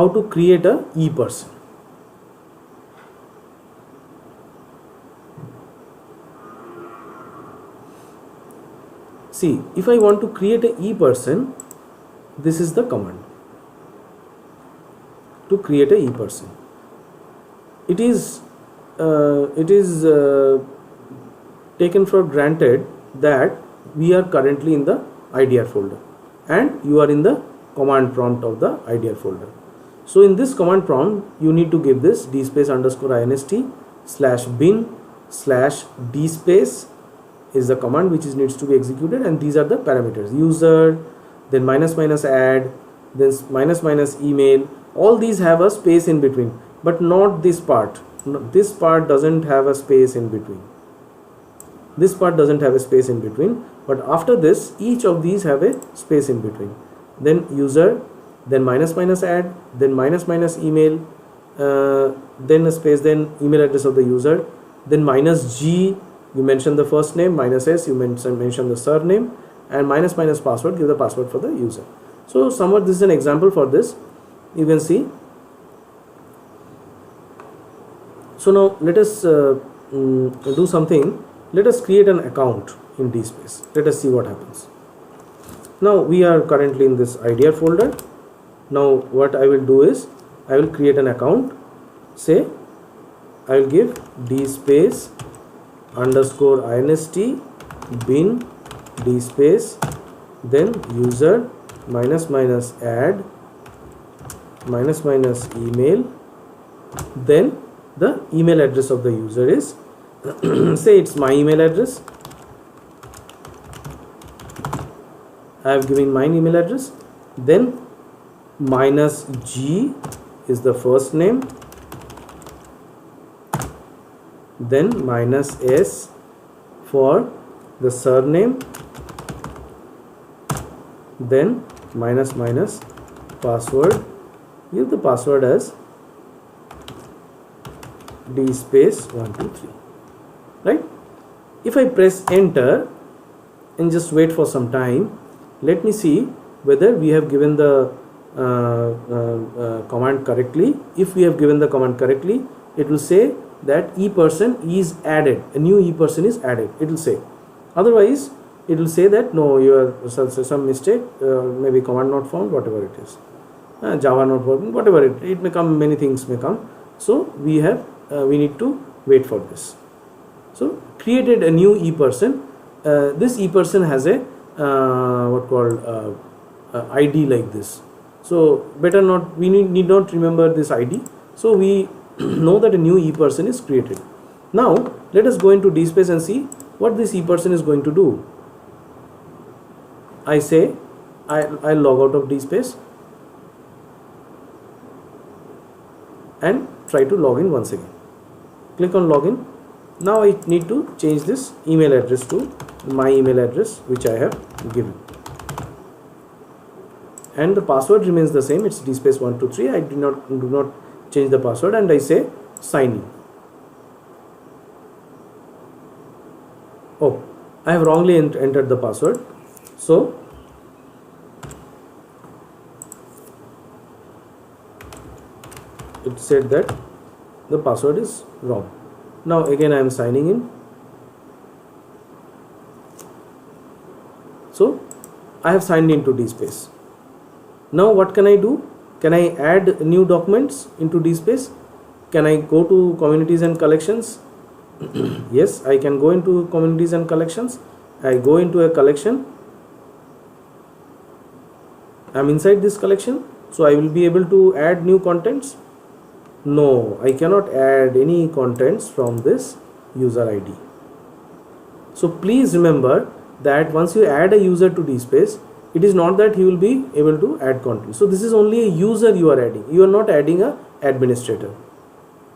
to create a e-person. See, if I want to create a e-person, this is the command to create a e-person. It is taken for granted that we are currently in the IDR folder and you are in the command prompt of the IDR folder. So in this command prompt, you need to give this dspace_inst/bin/dspace is the command which needs to be executed, and these are the parameters: user, then --add, then --email. All these have a space in between, but not this part. This part doesn't have a space in between. This part doesn't have a space in between, but after this, each of these have a space in between. Then user, then --add, then --email, then a space, then email address of the user, then -g, you mention the first name, -s, you mention the surname, and --password, give the password for the user. So somewhat this is an example for this. You can see. So now let us do something. Let us create an account in DSpace. Let us see what happens. Now we are currently in this IDR folder. Now what I will do is I will create an account. Say I will give dspace_inst bin dspace, then user --add --email, then the email address of the user is say it's my email address. I have given my email address, then -g is the first name, then -s for the surname, then --password, give the password as dspace123, right? If I press enter and just wait for some time, let me see whether we have given the command correctly. If we have given the command correctly, it will say that ePerson is added, a new ePerson is added, it will say. Otherwise it will say that no, you are some mistake, maybe command not found, whatever it is, Java not working, whatever it may come, many things may come. So we need to wait for this. So created a new ePerson. This ePerson has a ID like this. So better not, we need not remember this ID. So we know that a new ePerson is created. Now let us go into DSpace and see what this ePerson is going to do. I say I'll log out of DSpace and try to log in once again. Click on login. Now I need to change this email address to my email address which I have given, and the password remains the same. It's dspace123. I do not change the password, and I say sign in. Oh, I have wrongly entered the password, so it said that the password is wrong. Now again I am signing in. So I have signed into DSpace. Now what can I do? Can I add new documents into DSpace? Can I go to communities and collections? Yes, I can go into communities and collections. I go into a collection. I am inside this collection, so I will be able to add new contents. No, I cannot add any contents from this user ID. So please remember that once you add a user to DSpace, it is not that he will be able to add content. So this is only a user you are adding. You are not adding a administrator,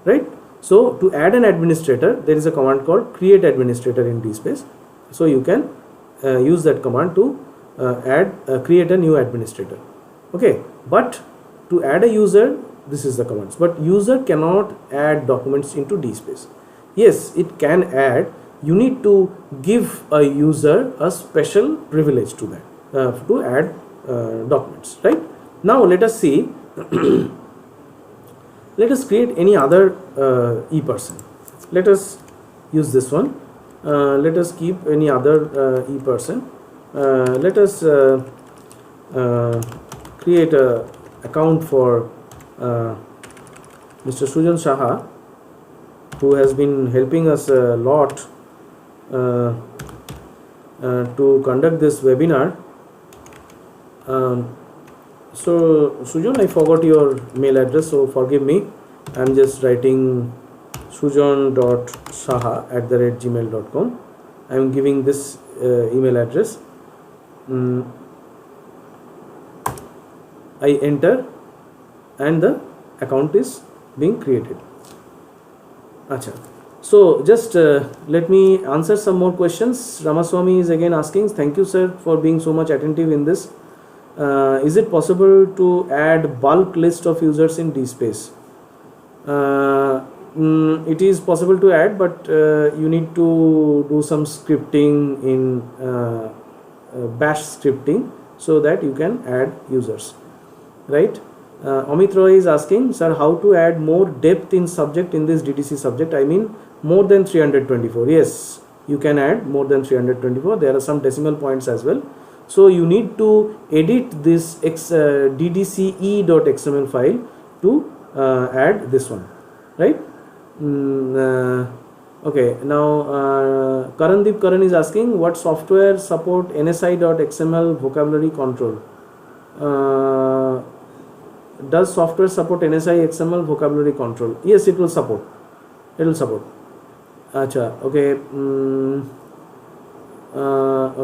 right? So to add an administrator, there is a command called create administrator in DSpace. So you can use that command to create a new administrator. Okay, but to add a user, this is the commands. But user cannot add documents into DSpace. Yes, it can add. You need to give a user a special privilege to that to add documents, right? Now let us see. Let us create any other ePerson. Let us use this one. Let us keep any other ePerson. Let us create a account for Mr. Sujan Saha, who has been helping us a lot to conduct this webinar. So Sujan, I forgot your mail address, so forgive me. I'm just writing sujan.saha@gmail.com. I'm giving this email address. I enter and the account is being created. Acha. So just let me answer some more questions. Ramaswamy is again asking, thank you sir for being so much attentive in this. Is it possible to add bulk list of users in DSpace? It is possible to add, but you need to do some scripting in bash scripting so that you can add users, right? Amit Roy is asking, sir, how to add more depth in subject in this DTC subject? I mean more than 324. Yes, you can add more than 324. There are some decimal points as well. So you need to edit this ddce.xml file to add this one, right? Okay, now Karandeep Karan is asking, what software support nsi.xml vocabulary control? Does software support NSI XML vocabulary control? Yes, it will support. It will support. Acha, okay.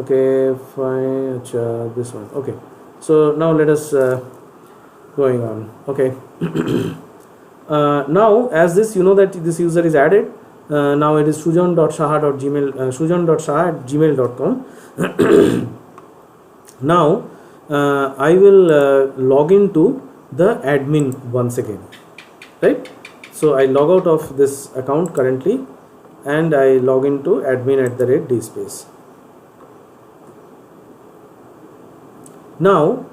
Okay, fine. Acha, this one. Okay. So now let us going on. Okay. Now, as this, you know that this user is added. Now it is sujan.saha@gmail.com. Now I will log into the admin once again, right? So I log out of this account currently and I log into admin@DSpace. Now,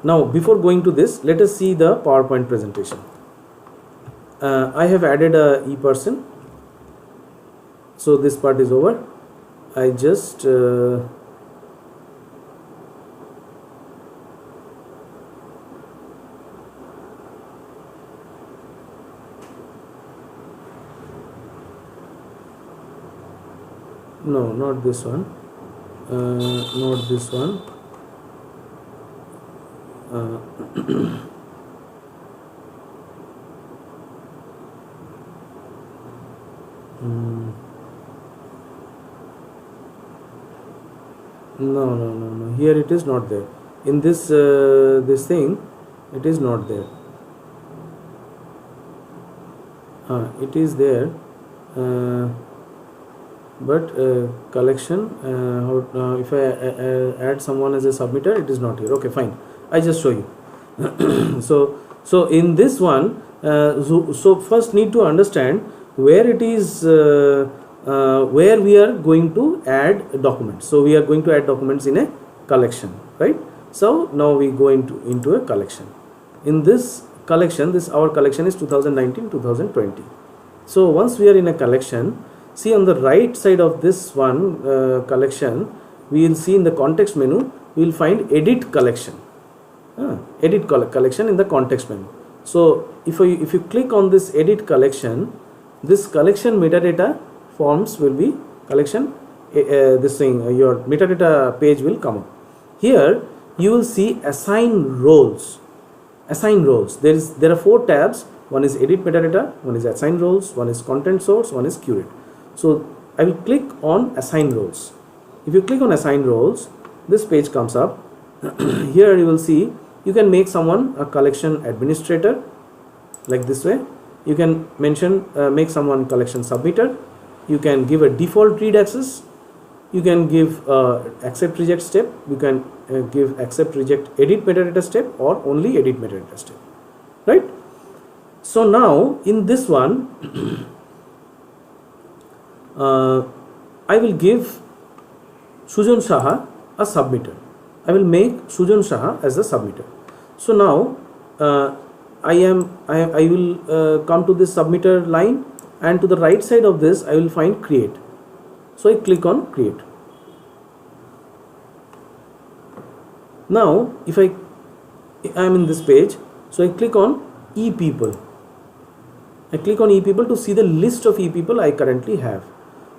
now before going to this, let us see the PowerPoint presentation. I have added a ePerson, so this part is over. I just no, not this one, not this one. No. Here it is not there. In this this thing, it is not there. It is there, but collection. If I add someone as a submitter, it is not here. Okay, fine. I just show you. so in this one, so first need to understand where it is. Where we are going to add documents. So we are going to add documents in a collection, right? So now we go into a collection. In this collection, our collection is 2019-2020. So once we are in a collection, see on the right side of this one collection, we will see in the context menu, we will find edit collection. Edit collection in the context menu. So if you click on this edit collection, this collection metadata forms will be collection, this thing, your metadata page will come up. Here you will see assign roles. There are 4 tabs. One is edit metadata, one is assign roles, one is content source, one is curate. So I will click on assign roles. If you click on assign roles, this page comes up. Here you will see you can make someone a collection administrator, like this way. You can mention make someone collection submitter. You can give a default read access. You can give accept reject step. You can give accept reject edit metadata step, or only edit metadata step, right? So now in this one, I will give Sujan Saha a submitter. I will make Sujan Saha as a submitter. So now I will come to this submitter line, and to the right side of this I will find create. So I click on create. Now if I am in this page, so I click on ePeople. I click on ePeople to see the list of ePeople I currently have.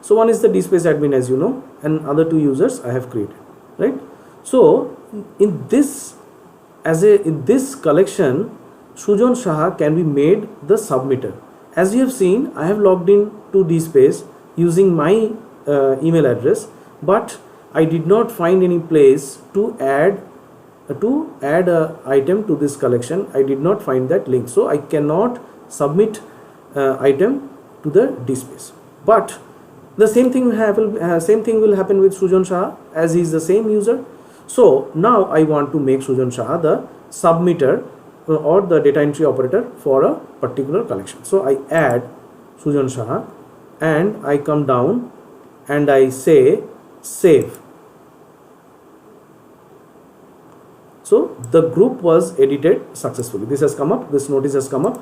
So one is the DSpace admin, as you know, and other 2 users I have created, right? So in this collection, Sujan Saha can be made the submitter. As you have seen, I have logged in to DSpace using my email address, but I did not find any place to add a item to this collection. I did not find that link, so I cannot submit item to the DSpace. But the same thing will happen with Sujan Saha, as he is the same user. So now I want to make Sujan Saha the submitter or the data entry operator for a particular collection. So I add Sujan Saha and I come down and I say save. So the group was edited successfully. This has come up, this notice has come up.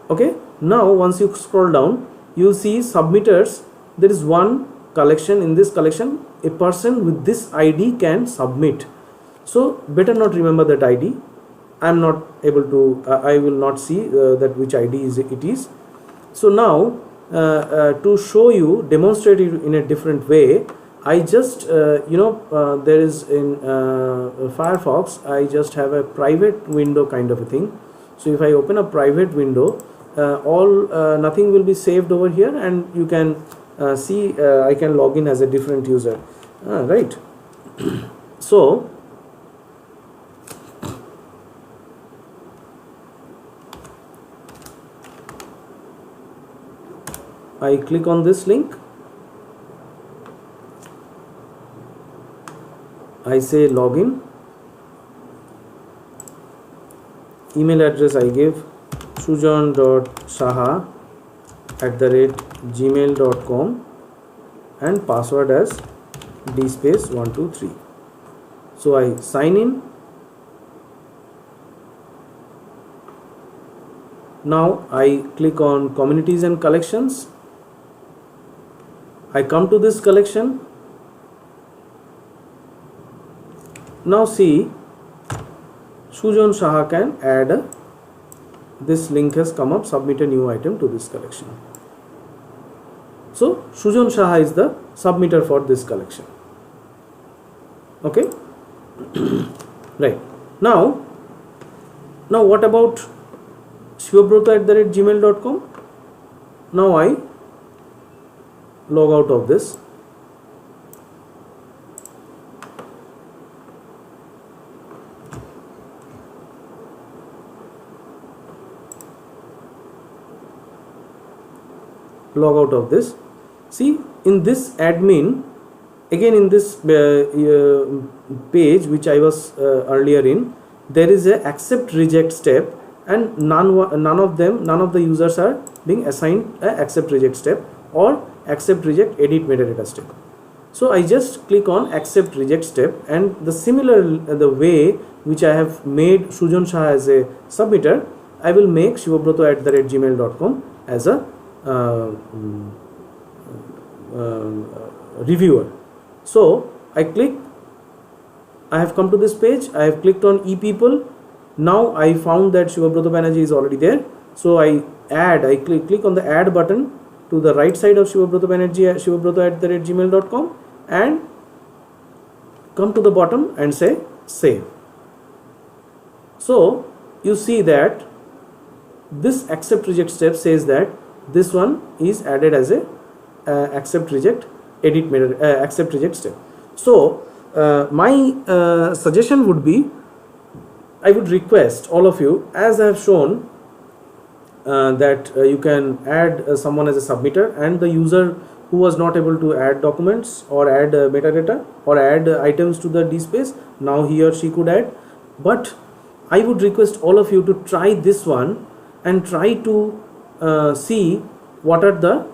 Okay, now once you scroll down, you will see submitters. There is one collection. In this collection, a person with this ID can submit. So better not remember that ID. I am not able to, I will not see that which ID it is. So now to show you, demonstrate it in a different way, I just there is in Firefox, I just have a private window kind of a thing. So if I open a private window, nothing will be saved over here, and you can see I can log in as a different user, right? So I click on this link, I say login, email address I give sujan.saha@gmail.com and password as dspace123. So I sign in. Now I click on communities and collections. I come to this collection. Now see, Sujan Saha can add this link has come up, submit a new item to this collection. So Sujan Saha is the submitter for this collection. Okay. Right. Now what about shivabroto@gmail.com? Now I log out of this. Log out of this. See, in this admin, again in this page which I was earlier in, there is a accept reject step, and none of the users are being assigned a accept reject step or accept reject edit metadata step. So I just click on accept reject step, and the way which I have made Sujan Saha as a submitter, I will make shivabroto@gmail.com as a reviewer. So I have come to this page. I have clicked on ePeople. Now I found that Shivabroto Banerjee is already there. So I click on the add button to the right side of Shivabroto Banerjee at shivabroto@gmail.com and come to the bottom and say save. So you see that this accept reject step says that this one is added as a accept reject step. So my suggestion would be, I would request all of you, as I have shown that you can add someone as a submitter, and the user who was not able to add documents or add metadata or add items to the DSpace, now he or she could add. But I would request all of you to try this one and try to see what are the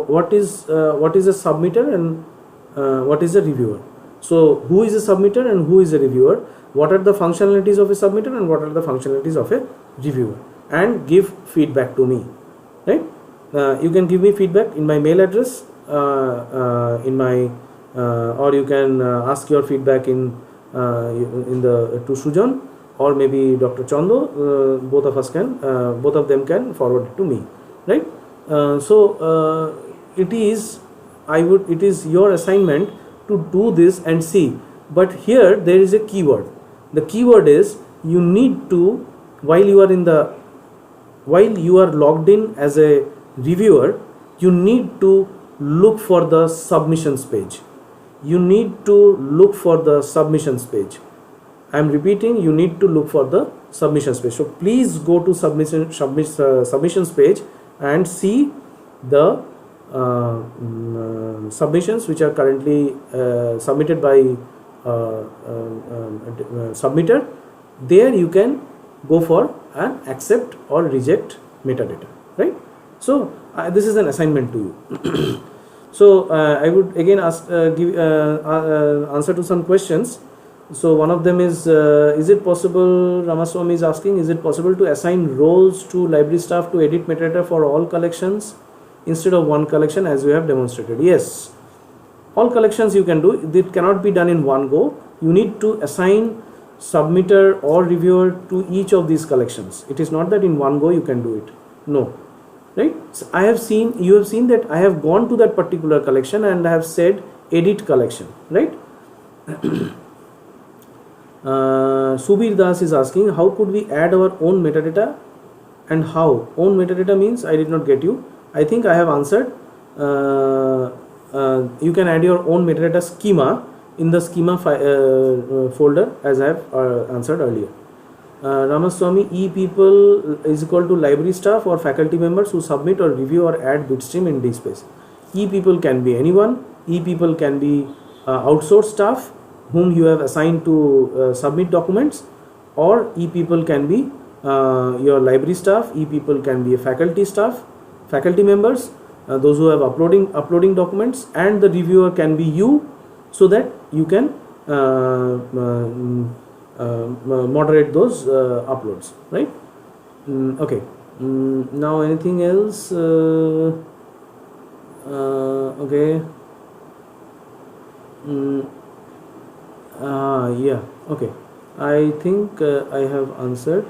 what is a submitter and what is a reviewer. So who is a submitter and who is a reviewer, what are the functionalities of a submitter and what are the functionalities of a reviewer, and give feedback to me, right? You can give me feedback in my mail address, or you can ask your feedback to Sujan, or maybe Dr. Chando. Both of them can forward it to me, right? It is your assignment to do this and see. But here there is a keyword. The keyword is, you need to, while you are logged in as a reviewer, you need to look for the submissions page. You need to look for the submissions page. I am repeating, you need to look for the submissions page. So please go to submissions page and see the submissions which are currently submitted by submitter. There you can go for an accept or reject metadata, right? So this is an assignment to you. So I would again give answer to some questions. So one of them is it possible, Ramaswamy is asking, is it possible to assign roles to library staff to edit metadata for all collections instead of one collection as you have demonstrated? Yes, all collections you can do. It cannot be done in one go. You need to assign submitter or reviewer to each of these collections. It is not that in one go you can do it. No, right? So you have seen that I have gone to that particular collection and I have said edit collection, right? Subir Das is asking, how could we add our own metadata, and how? Own metadata means, I did not get you. I think I have answered. You can add your own metadata schema in the schema folder, as I have answered earlier. Ramaswamy, ePeople is equal to library staff or faculty members who submit or review or add bitstream in DSpace. ePeople can be anyone. ePeople can be outsourced staff whom you have assigned to submit documents, or ePeople can be your library staff. ePeople can be a faculty staff, faculty members, those who have uploading documents, and the reviewer can be you. so that you can moderate those uploads, right? Okay. Now anything else? Okay. Yeah, okay. I think I have answered.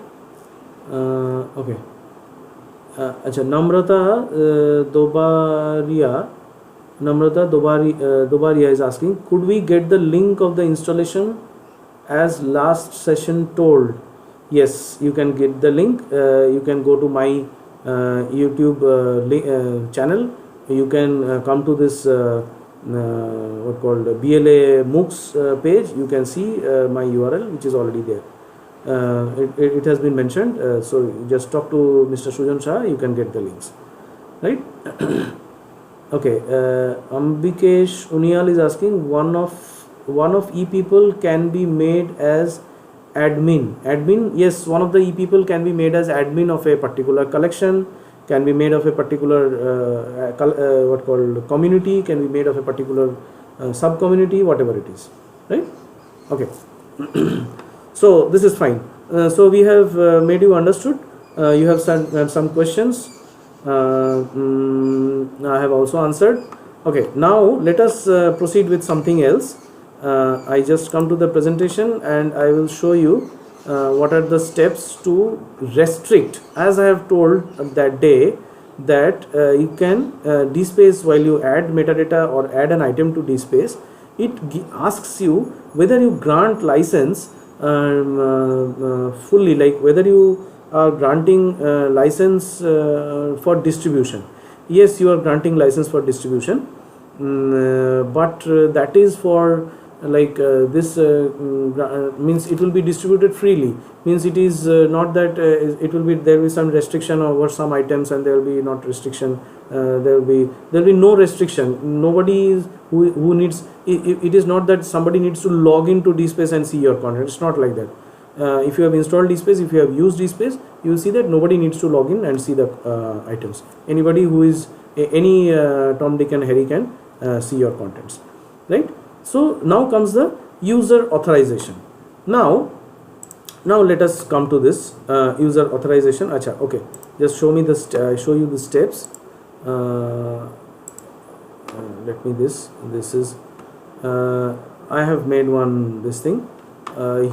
Okay. Acha, Namrata Dobaria is asking, could we get the link of the installation as last session told? Yes, you can get the link. You can go to my YouTube channel. You can come to this what called BLA MOOCs page. You can see my URL, which is already there. It has been mentioned. So just talk to Mr. Sujan Shah. You can get the links, right? Okay. Ambikesh Unial is asking, one of e-people can be made as admin. Yes, one of the e-people can be made as admin of a particular collection, can be made of a particular what called community, can be made of a particular sub community, whatever it is, right? Okay. So this is fine. So we have made you understood. You have some questions. I have also answered. Okay, now let us proceed with something else. I just come to the presentation and I will show you what are the steps to restrict, as I have told that day, that you can DSpace, while you add metadata or add an item to DSpace, it asks you whether you grant license fully, like whether you are granting license for distribution. Yes, you are granting license for distribution, but that is for like this means it will be distributed freely, means it is not that it will be, there will be some restriction over some items and there will be not restriction, there will be no restriction. Nobody is who needs it is not that somebody needs to log into DSpace and see your content. It's not like that. If you have installed DSpace, if you have used DSpace, you will see that nobody needs to log in and see the items. Anybody who is any Tom, Dick and Harry can see your contents, right? So now comes the user authorization. Now let us come to this user authorization. Acha, okay, just show me the show you the steps. Let me this is I have made this thing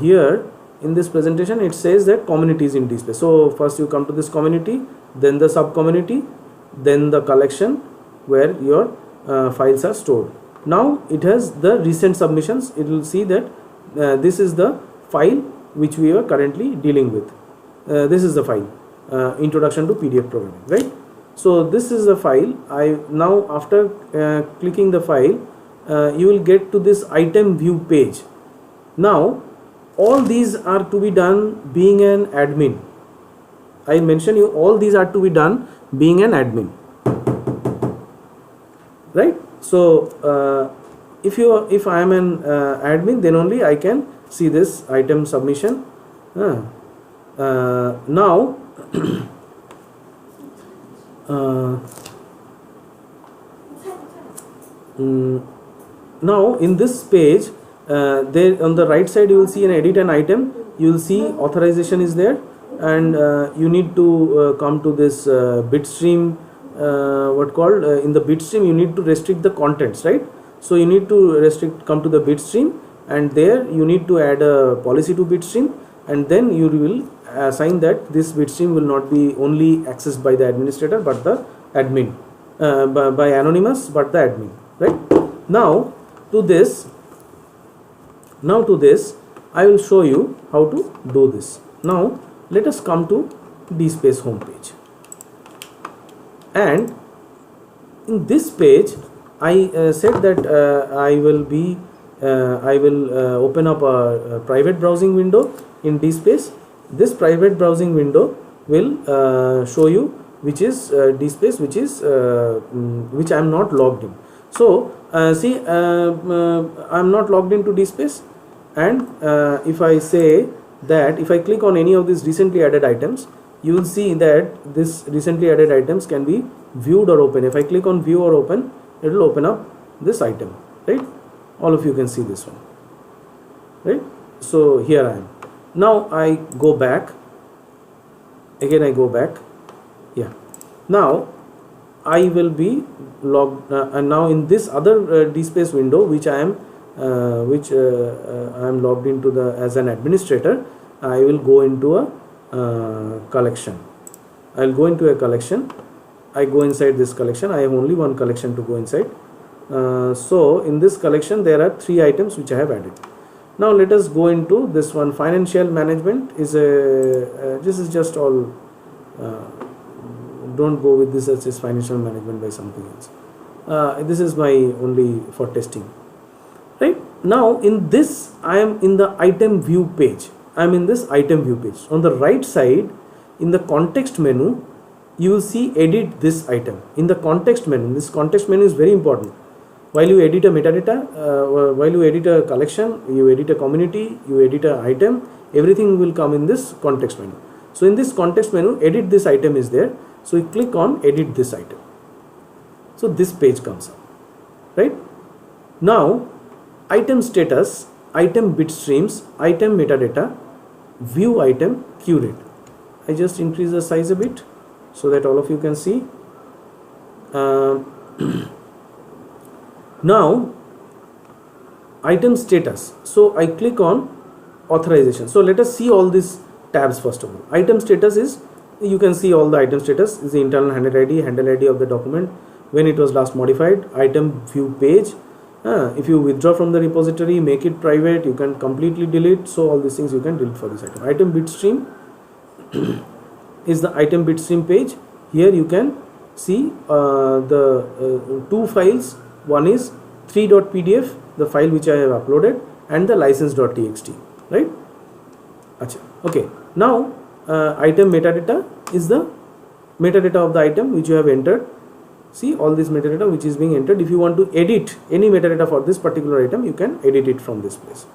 here. In this presentation it says that communities in DSpace. So first you come to this community, then the sub community, then the collection where your files are stored. Now it has the recent submissions. It will see that this is the file which we are currently dealing with. This is the file, introduction to PDF programming, right? So this is the file. Now after clicking the file, you will get to this item view page. Now all these are to be done being an admin. I mentioned you all these are to be done being an admin, right? So if I am an admin, then only I can see this item submission. Now now in this page, there on the right side you will see an edit an item. You will see authorization is there, and you need to come to this bitstream. What called in the bitstream you need to restrict the contents, right? So you need to come to the bitstream, and there you need to add a policy to bitstream, and then you will assign that this bitstream will not be only accessed by the administrator but the admin, by anonymous but the admin, right? Now to this I will show you how to do this. Now let us come to DSpace homepage, and in this page I said that I will open up a private browsing window in DSpace. This private browsing window will show you which is DSpace, which I am not logged in. So see, I am not logged into DSpace, and if I say that if I click on any of these recently added items, you will see that this recently added items can be viewed or open. If I click on view or open, it will open up this item, right? All of you can see this one, right? So here I am. Now I go back. Again I go back. Yeah. Now I will be logged, and now in this other DSpace window, which I am logged into as an administrator, I will go into a collection. I will go into a collection. I go inside this collection. I have only one collection to go inside. So in this collection there are 3 items which I have added. Now let us go into this one. Financial management is this is just all. Don't go with this as financial management by something else. This is my only for testing, right? Now in this I am in the item view page. I am in this item view page. On the right side in the context menu you will see edit this item. In the context menu, this context menu is very important. While you edit a metadata, while you edit a collection, you edit a community, you edit an item, everything will come in this context menu. So in this context menu, edit this item is there. So you click on edit this item. So this page comes up, right? Now item status, item bit streams, item metadata, view item, curate. I just increase the size a bit so that all of you can see. Now item status. So I click on authorization. So let us see all these tabs first of all. Item status is, you can see all the item status is the internal handle ID of the document, when it was last modified, item view page. If you withdraw from the repository, make it private, you can completely delete. So all these things you can delete for this item. Item bitstream is the item bitstream page. Here you can see the 2 files. One is 3.pdf, the file which I have uploaded, and the license.txt, right? Achha. Okay. Now item metadata is the metadata of the item which you have entered. See all this metadata which is being entered. If you want to edit any metadata for this particular item, you can edit it from this place.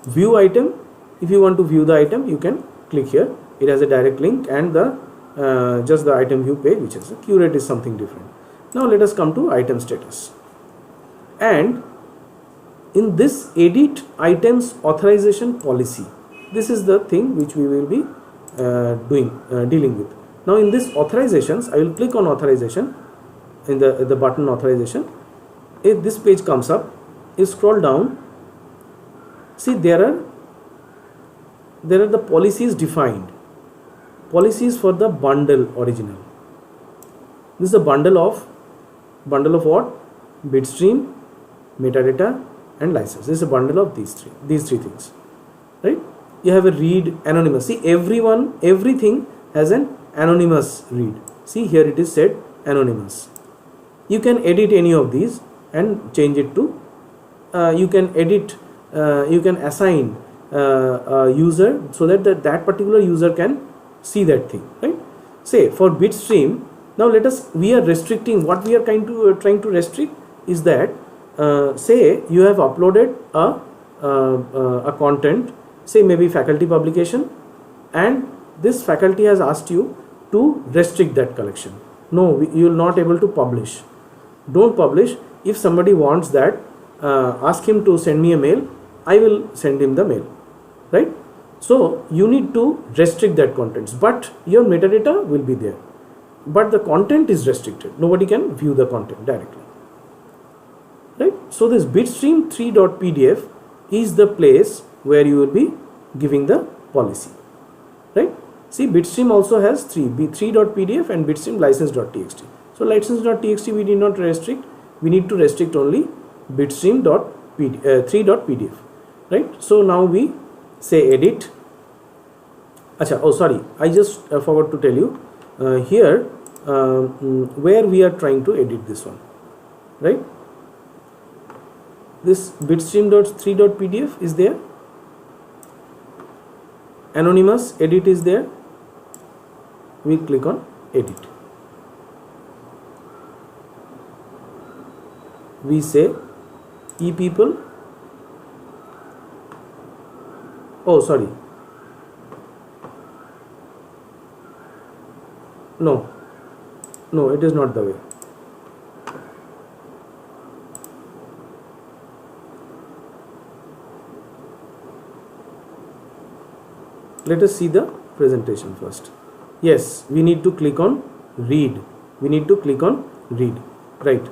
View item, if you want to view the item, you can click here. It has a direct link, and the just the item view page, which is a curate, is something different. Now let us come to item status. And in this edit items authorization policy, this is the thing which we will be dealing with. Now in this authorizations, I will click on authorization in the button authorization. If this page comes up, you scroll down, see there are the policies defined. Policies for the bundle original. This is a bundle of what? Bitstream, metadata, and license. This is a bundle of these three things, right? You have a read anonymous. See, everything has an anonymous read. See, here it is said anonymous. You can edit any of these and change it to you can edit, you can assign a user so that that particular user can see that thing, right? Say for bitstream, now we are restricting, what we are trying to restrict is that say you have uploaded a content, say maybe faculty publication, and this faculty has asked you to restrict that collection. No, you will not able to publish. Don't publish. If somebody wants that, ask him to send me a mail, I will send him the mail, right? So you need to restrict that contents, but your metadata will be there, but the content is restricted. Nobody can view the content directly, right? So this bitstream 3.pdf is the place where you will be giving the policy, right? See, bitstream also has 3.pdf and bitstream license.txt. So license.txt we did not restrict. We need to restrict only bitstream 3.pdf, right? So now we say edit. Achha, oh sorry, I just forgot to tell you here where we are trying to edit this one, right? This bitstream.3.pdf is there, anonymous edit is there. We click on edit. We say ePeople. Oh sorry, no, it is not the way. let us see the presentation first. Yes, we need to click on read. We need to click on read, right?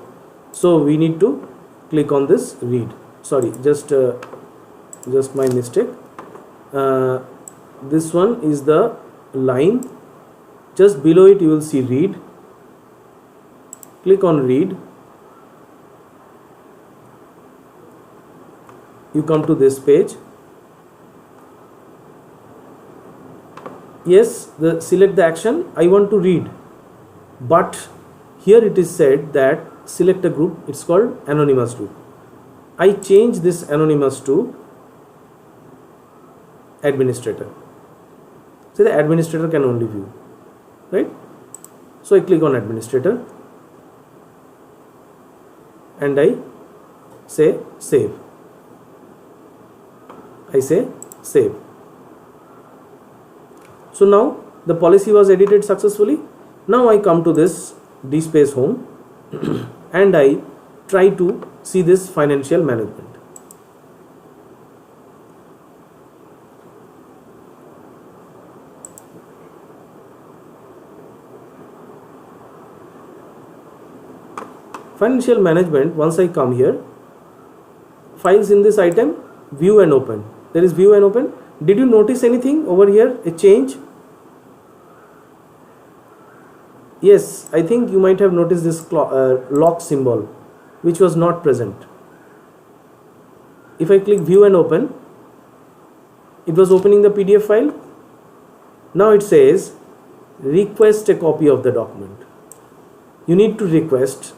So we need to click on this read. Sorry, just my mistake. This one is the line. Just below it you will see read. Click on read. You come to this page. Yes, select the action. I want to read, but here it is said that select a group. It's called anonymous group. I change this anonymous to administrator. So the administrator can only view, right? So I click on administrator and I say save. I say save. So now the policy was edited successfully. Now I come to this DSpace home and I try to see this financial management. Financial management, once I come here, files in this item, view and open. There is view and open. Did you notice anything over here, a change? Yes, I think you might have noticed this lock symbol which was not present. If I click view and open, it was opening the PDF file. Now it says request a copy of the document. You need to request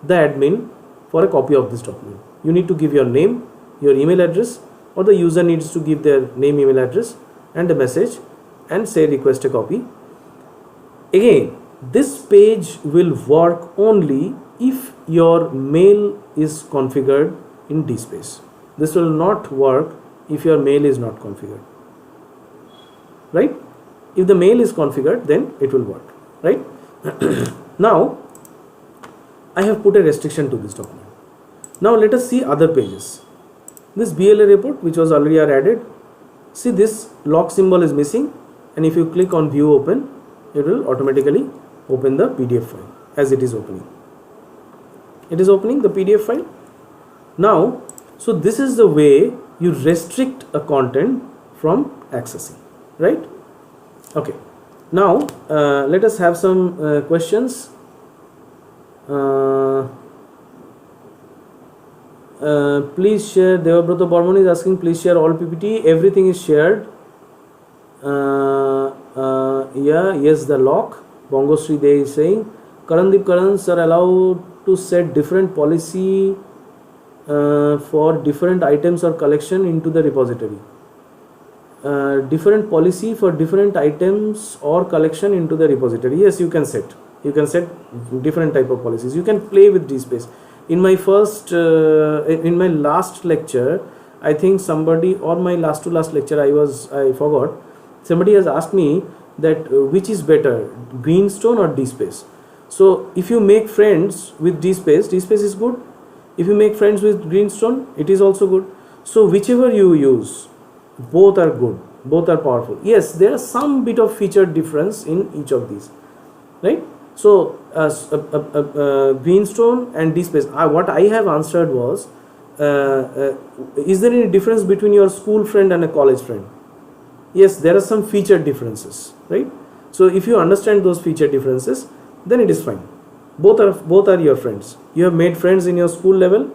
the admin for a copy of this document. You need to give your name, your email address, or the user needs to give their name, email address and a message and say request a copy. Again, this page will work only if your mail is configured in DSpace. This will not work if your mail is not configured, right? If the mail is configured, then it will work, right? Now I have put a restriction to this document. Now let us see other pages. This BLA report which was already added, see this lock symbol is missing, and if you click on view open, it will automatically open the PDF file as it is opening. It is opening the PDF file. Now, so this is the way you restrict a content from accessing, right? Okay. Now let us have some questions. Please share. Devabrata Barman is asking, please share all PPT. Everything is shared. Yeah, yes, the lock. Bongo Sri Dey is saying, Karandeep Karans are allowed to set different policy for different items or collection into the repository. Different policy for different items or collection into the repository. Yes, you can set. You can set different type of policies. You can play with DSpace. In my in my last lecture, I think somebody, or my last to last lecture, I forgot. Somebody has asked me that which is better, Greenstone or DSpace. So if you make friends with DSpace, DSpace is good. If you make friends with Greenstone, it is also good. So whichever you use, both are good, both are powerful. Yes, there is some bit of feature difference in each of these, right? So Greenstone and DSpace, what I have answered was, is there any difference between your school friend and a college friend? Yes, there are some feature differences, right? So if you understand those feature differences, then it is fine. Both are your friends. You have made friends in your school level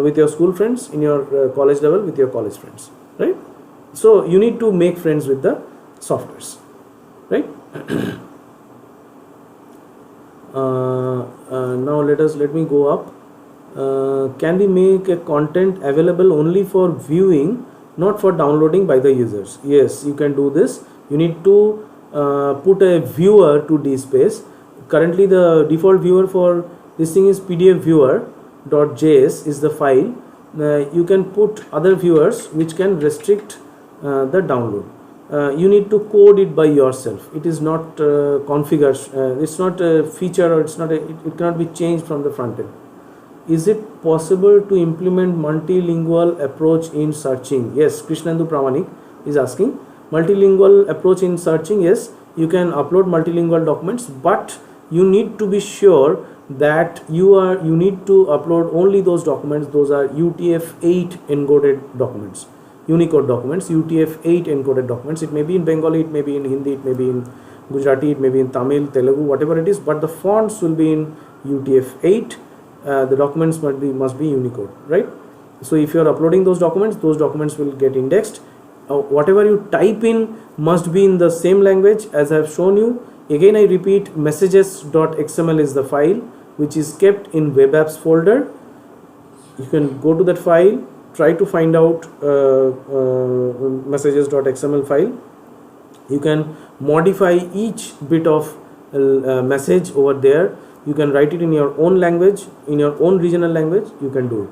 with your school friends, in your college level with your college friends, right? So you need to make friends with the softwares, right? Now let me go up. Can we make a content available only for viewing, not for downloading by the users? Yes, you can do this. You need to put a viewer to DSpace. Currently the default viewer for this thing is pdfviewer.js is the file. You can put other viewers which can restrict the download. You need to code it by yourself. It is not configured. It's not a feature, or it's not it cannot be changed from the front end. Is it possible to implement multilingual approach in searching? Yes, Krishnendu Pramanik is asking. multilingual approach in searching, yes, you can upload multilingual documents, but you need to be sure that you need to upload only those documents. Those are UTF-8 encoded documents, Unicode documents, UTF-8 encoded documents. It may be in Bengali, it may be in Hindi, it may be in Gujarati, it may be in Tamil, Telugu, whatever it is, but the fonts will be in UTF-8. The documents must be Unicode, right? So if you are uploading those documents will get indexed. Whatever you type in must be in the same language as I have shown you. Again I repeat, messages.xml is the file which is kept in web apps folder. You can go to that file, try to find out messages.xml file. You can modify each bit of message over there. You can write it in your own language, in your own regional language. You can do it.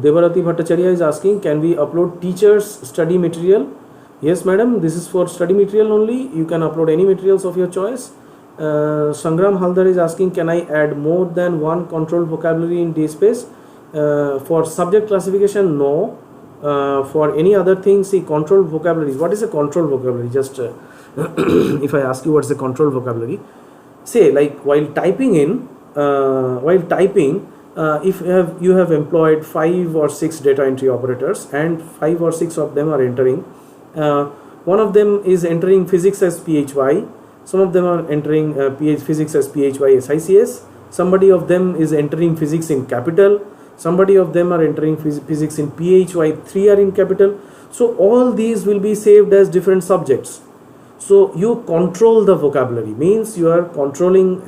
Devarati Bhattacharya is asking, can we upload teachers study material? Yes madam, this is for study material only. You can upload any materials of your choice. Sangram Haldar is asking, can I add more than one controlled vocabulary in DSpace? For subject classification, no. For any other thing, see, controlled vocabulary. What is a controlled vocabulary? Just if I ask you what's the controlled vocabulary, say like while typing, if you have employed 5 or 6 data entry operators and 5 or 6 of them are entering, one of them is entering physics as PHY, some of them are entering physics as PHY SICS, somebody of them is entering physics in capital, somebody of them are entering physics in PHY 3 are in capital. So all these will be saved as different subjects. So you control the vocabulary, means you are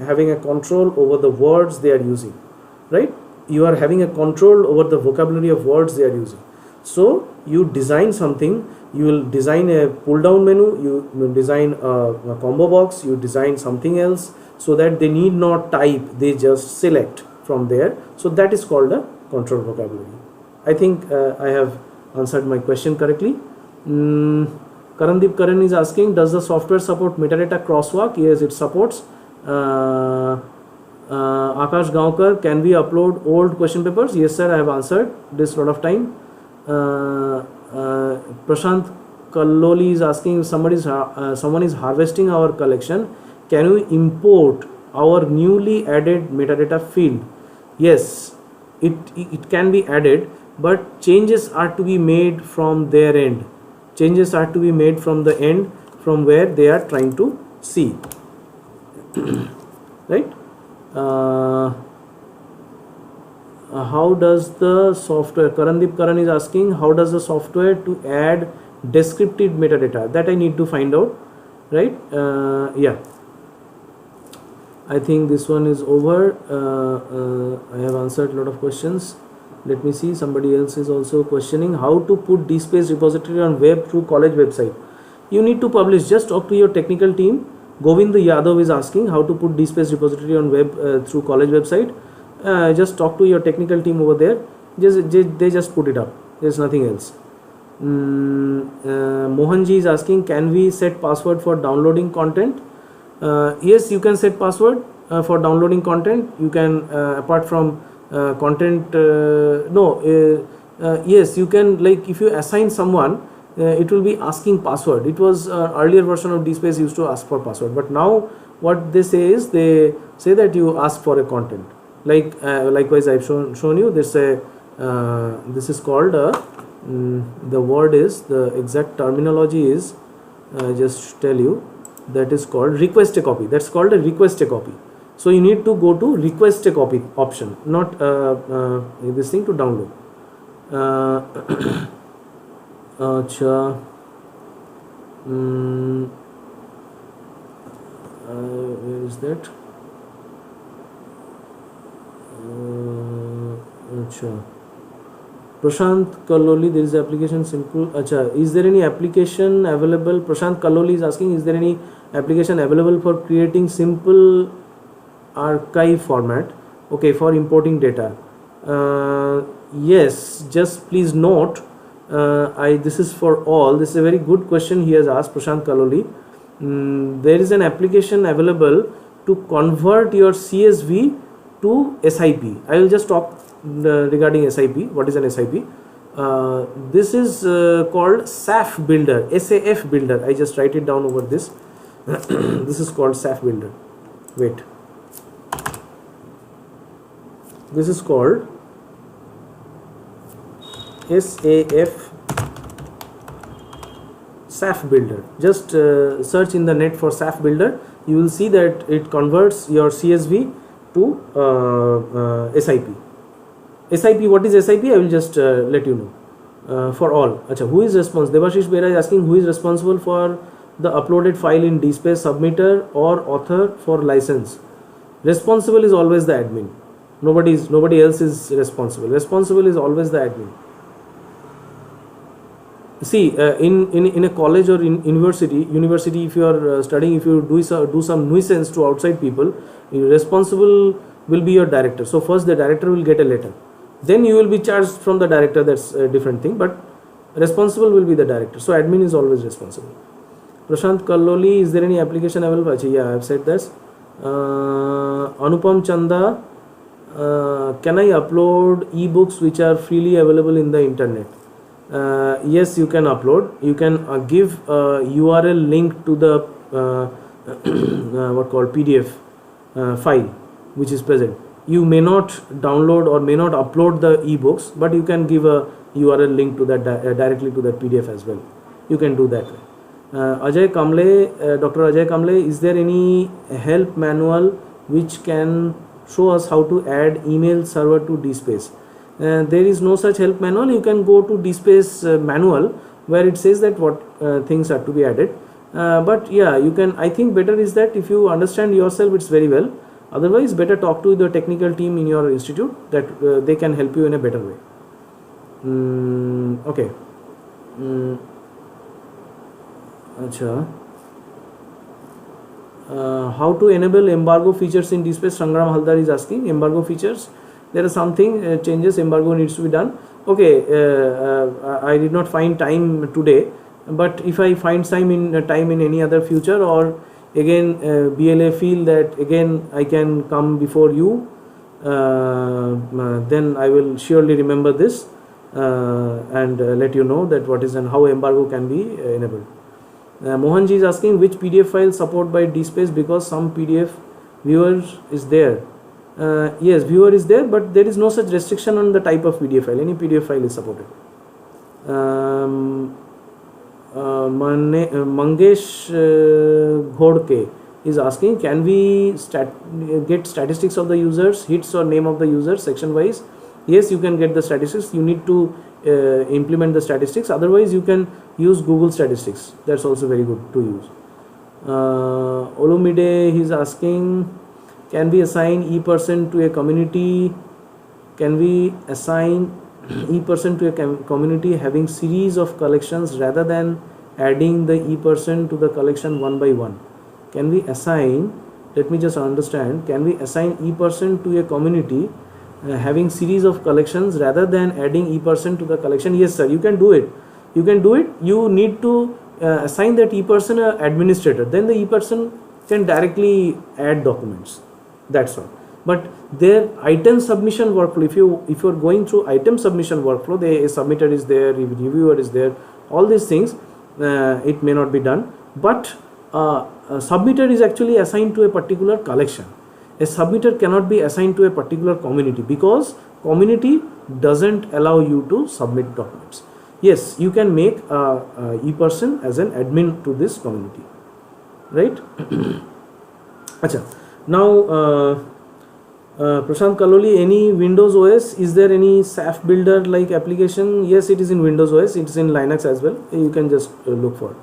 having a control over the words they are using, right? You are having a control over the vocabulary of words they are using. So you design something, you will design a pull down menu, you will design a combo box, you design something else so that they need not type, they just select from there. So that is called a control vocabulary. I think I have answered my question correctly. Karandeep Karan is asking, does the software support metadata crosswalk? Yes, it supports. Akash Gaonkar, can we upload old question papers? Yes sir, I have answered this lot of time. Prashant Kalloli is asking, someone is harvesting our collection, can we import our newly added metadata field? Yes, it can be added, but changes are to be made from their end. Changes are to be made from the end from where they are trying to see. Right? How does the software, Karandeep Karan is asking, how does the software to add descriptive metadata? That I need to find out, right? Yeah, I think this one is over. I have answered a lot of questions. Let me see, somebody else is also questioning how to put DSpace repository on web through college website. You need to publish, just talk to your technical team. Govind Yadav is asking how to put DSpace repository on web through college website. Just talk to your technical team over there. They just put it up. There's nothing else. Mohanji is asking, can we set password for downloading content? Yes, you can set password for downloading content. You can apart from content, yes, you can, like if you assign someone, it will be asking password. It was earlier version of DSpace used to ask for password, but now what they say is, they say that you ask for a content. Like likewise I've shown you this. This is called the word is, the exact terminology is, just tell you, that is called request a copy. That's called a request a copy. So you need to go to request a copy option, not this thing to download. Acha, where is that? Acha. Prashant Kalloli, there is application simple. Acha, is there any application available? Prashant Kalloli is asking, is there any application available for creating simple archive format, okay, for importing data? Yes, just please note, this is for all. This is a very good question he has asked, Prashant Kalloli. There is an application available to convert your CSV to SIP. I will just talk regarding SIP. What is an SIP? This is called SAF builder, SAF builder. I just write it down over this. This is called SAF builder. Wait. This is called SAF builder. Just search in the net for SAF builder. You will see that it converts your CSV to SIP. SIP, what is SIP? I will just let you know. For all. Achha, who is responsible? Devashish Bera is asking who is responsible for the uploaded file in DSpace, submitter or author for license. Responsible is always the admin. Nobody else is responsible. Responsible is always the admin. See, in a college or in university, if you are studying, if you do some nuisance to outside people, responsible will be your director. So first the director will get a letter. Then you will be charged from the director. That's a different thing. But responsible will be the director. So admin is always responsible. Prashant Kalloli, is there any application available? Achha, yeah, I have said this. Anupam Chanda, can I upload ebooks which are freely available in the internet? Yes, you can upload. You can give a URL link to the what called PDF file which is present. You may not download or may not upload the ebooks, but you can give a URL link to that directly to that PDF as well. You can do that way. Ajay Kamble, Dr. Ajay Kamble, is there any help manual which can show us how to add email server to DSpace? There is no such help manual. You can go to DSpace manual where it says that what things are to be added. But yeah, you can. I think better is that if you understand yourself, it's very well. Otherwise, better talk to the technical team in your institute that they can help you in a better way. Okay. Achha. How to enable embargo features in DSpace? Sangram Haldar is asking. Embargo features. There are something changes. Embargo needs to be done. Okay. I did not find time today, but if I find time in any other future, or again BLA feel that again I can come before you, then I will surely remember this and let you know that what is and how embargo can be enabled. Mohanji is asking which PDF file support by DSpace, because some PDF viewer is there. Yes, viewer is there, but there is no such restriction on the type of PDF file. Any PDF file is supported. Mangesh Ghodke is asking, can we get statistics of the users, hits or name of the user section wise? Yes, you can get the statistics. You need to implement the statistics. Otherwise, you can use Google Statistics. That's also very good to use. Olumide, he's asking, can we assign ePerson to a community? Can we assign ePerson to a community having series of collections rather than adding the ePerson to the collection one by one? Can we assign, let me just understand, can we assign ePerson to a community having series of collections rather than adding ePerson to the collection? Yes sir, you can do it. You can do it. You need to assign that ePerson an administrator. Then the ePerson can directly add documents. That's all. But their item submission workflow, if you are going through item submission workflow, a submitter is there, reviewer is there, all these things, it may not be done. But a submitter is actually assigned to a particular collection. A submitter cannot be assigned to a particular community because community doesn't allow you to submit documents. Yes, you can make a ePerson as an admin to this community, right? Achha. Now, Prashant Kaloli, any Windows OS, is there any SAF builder like application? Yes, it is in Windows OS, it is in Linux as well. You can just look for it.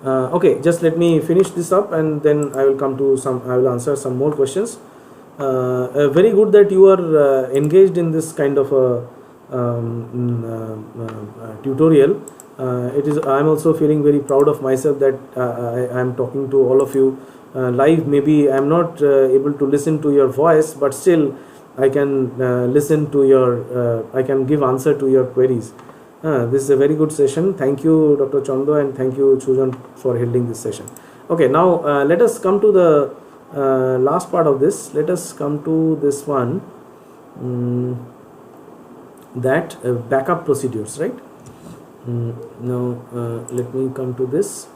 Okay, just let me finish this up and then I will come to I will answer some more questions. Very good that you are engaged in this kind of a tutorial. I am also feeling very proud of myself that I am talking to all of you live. Maybe I am not able to listen to your voice, but still I can listen to your I can give answer to your queries. This is a very good session. Thank you Dr. Chando and thank you Chujan for holding this session. Okay, now let us come to the last part of this. Let us come to this one. that backup procedures, right? Now let me come to this.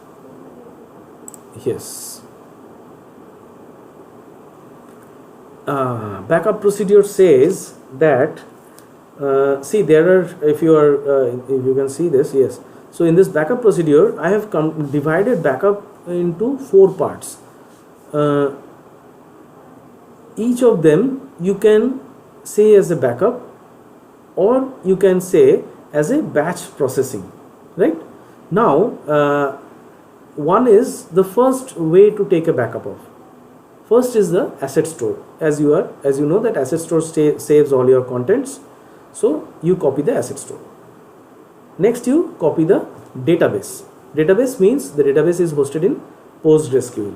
Yes, backup procedure says that see, there are, if you can see this, yes. So in this backup procedure, I have divided backup into 4 parts. Each of them you can say as a backup, or you can say as a batch processing, right? Now one is the first way to take a backup of. First is the asset store. As you know that asset store saves all your contents, so you copy the asset store. Next you copy the database. Database means the database is hosted in PostgreSQL,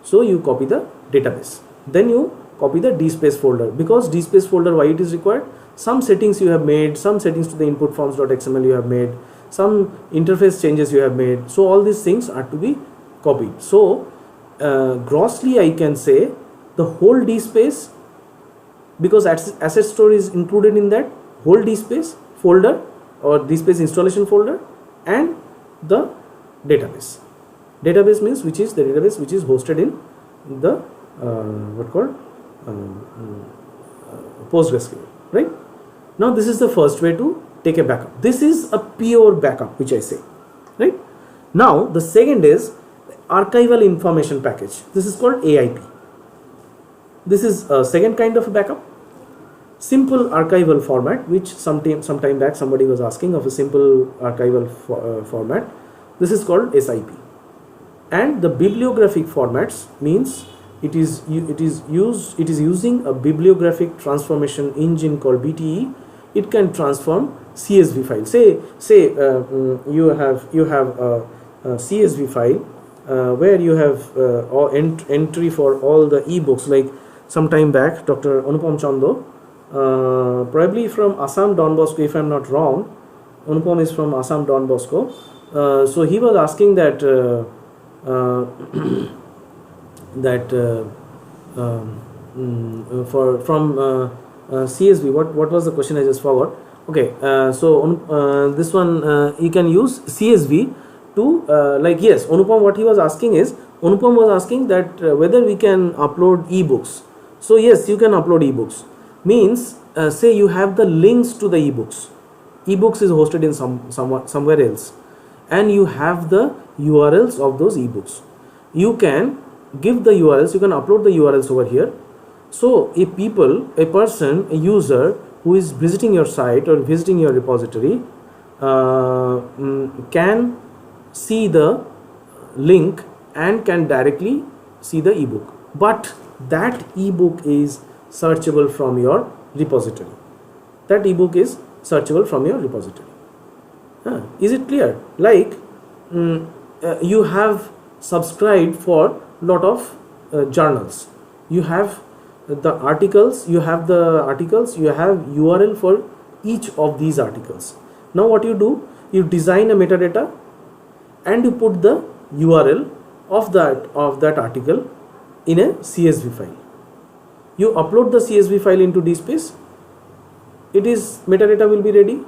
so you copy the database. Then you copy the dspace folder, because dspace folder, why it is required? Some settings you have made, some settings to the input forms.xml you have made, some interface changes you have made, so all these things are to be copied. So grossly I can say the whole dspace, because asset store is included in that whole dspace folder or dspace installation folder, and the database. Database means which is the database which is hosted in the PostgreSQL, right? Now this is the first way to take a backup. This is a pure backup, which I say, right? Now the second is archival information package. This is called AIP. This is a second kind of a backup. Simple archival format, which sometime back somebody was asking of a simple archival format. This is called SIP. And the bibliographic formats means it is using a bibliographic transformation engine called BTE. It can transform CSV file. Say you have a CSV file where you have entry for all the ebooks. Like sometime back, Dr. Anupam Chando, probably from Assam Don Bosco, if I am not wrong. Anupam is from Assam Don Bosco. So he was asking that CSV. What was the question? I just forgot. Okay, so this one you can use CSV to like, yes, Anupam, what he was asking is, Anupam was asking that whether we can upload ebooks. So yes, you can upload ebooks. Means say you have the links to the ebooks. Ebooks is hosted in somewhere else, and you have the URLs of those ebooks. You can give the URLs, you can upload the URLs over here. So a user who is visiting your site or visiting your repository can see the link and can directly see the ebook. But that ebook is searchable from your repository. That ebook is searchable from your repository. Is it clear? Like you have subscribed for lot of journals. You have the articles, you have URL for each of these articles. Now what you do, you design a metadata and you put the URL of that article in a CSV file. You upload the CSV file into DSpace, it is metadata will be ready.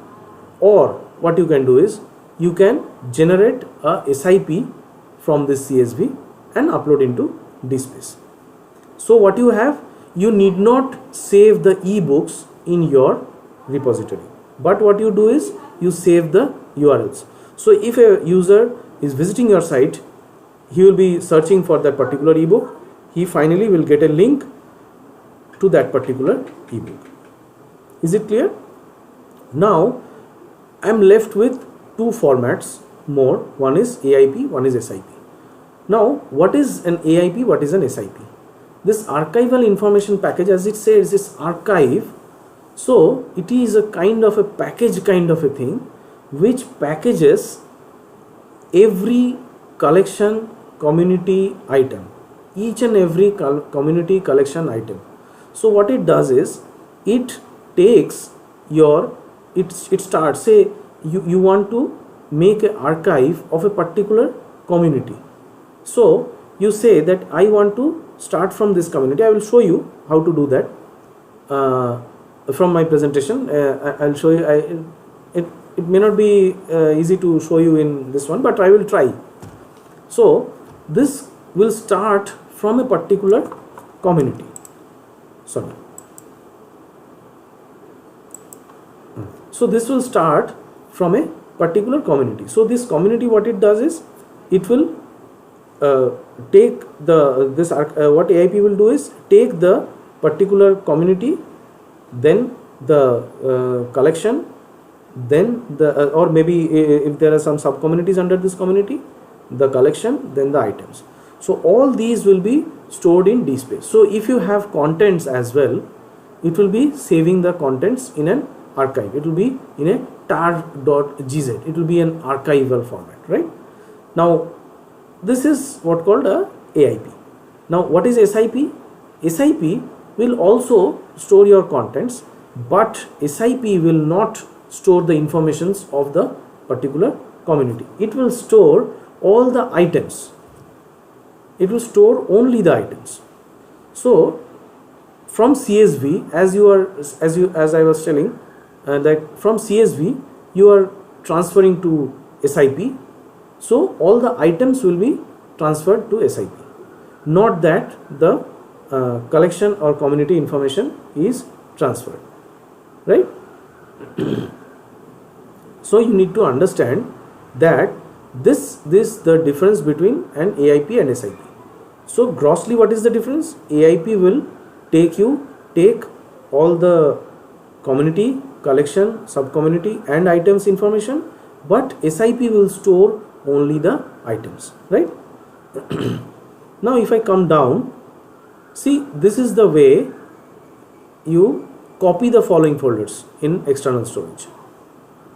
Or what you can do is, you can generate a SIP from this CSV and upload into DSpace. So what you have, you need not save the ebooks in your repository, but what you do is you save the URLs. So if a user is visiting your site, he will be searching for that particular ebook. He finally will get a link to that particular ebook. Is it clear? Now I am left with two formats more. One is AIP, one is SIP. Now what is an AIP, what is an SIP? This archival information package, as it says, is archive. So it is a kind of a package kind of a thing which packages every collection community item, each and every community collection item. So what it does is, it takes your, it starts, say you want to make an archive of a particular community. So you say that I want to start from this community. I will show you how to do that. from my presentation. I'll show you. It may not be easy to show you in this one, but I will try. So this will start from a particular community. Sorry. So this will start from a particular community. So this community, what it does is, it will take what AIP will do is take the particular community, then the collection, then the or maybe if there are some sub communities under this community, the collection, then the items. So all these will be stored in DSpace. So if you have contents as well, it will be saving the contents in an archive. It will be in a tar.gz. It will be an archival format, right? Now this is what called a AIP. Now what is SIP? SIP will also store your contents, but SIP will not store the informations of the particular community. It will store all the items. It will store only the items. So from CSV, as I was telling, that from CSV you are transferring to SIP. So all the items will be transferred to SIP, not that the collection or community information is transferred, right? So you need to understand that this the difference between an AIP and SIP. So grossly, what is the difference? AIP will take all the community, collection, sub-community and items information, but SIP will store only the items, right? Now if I come down, see, this is the way you copy the following folders in external storage.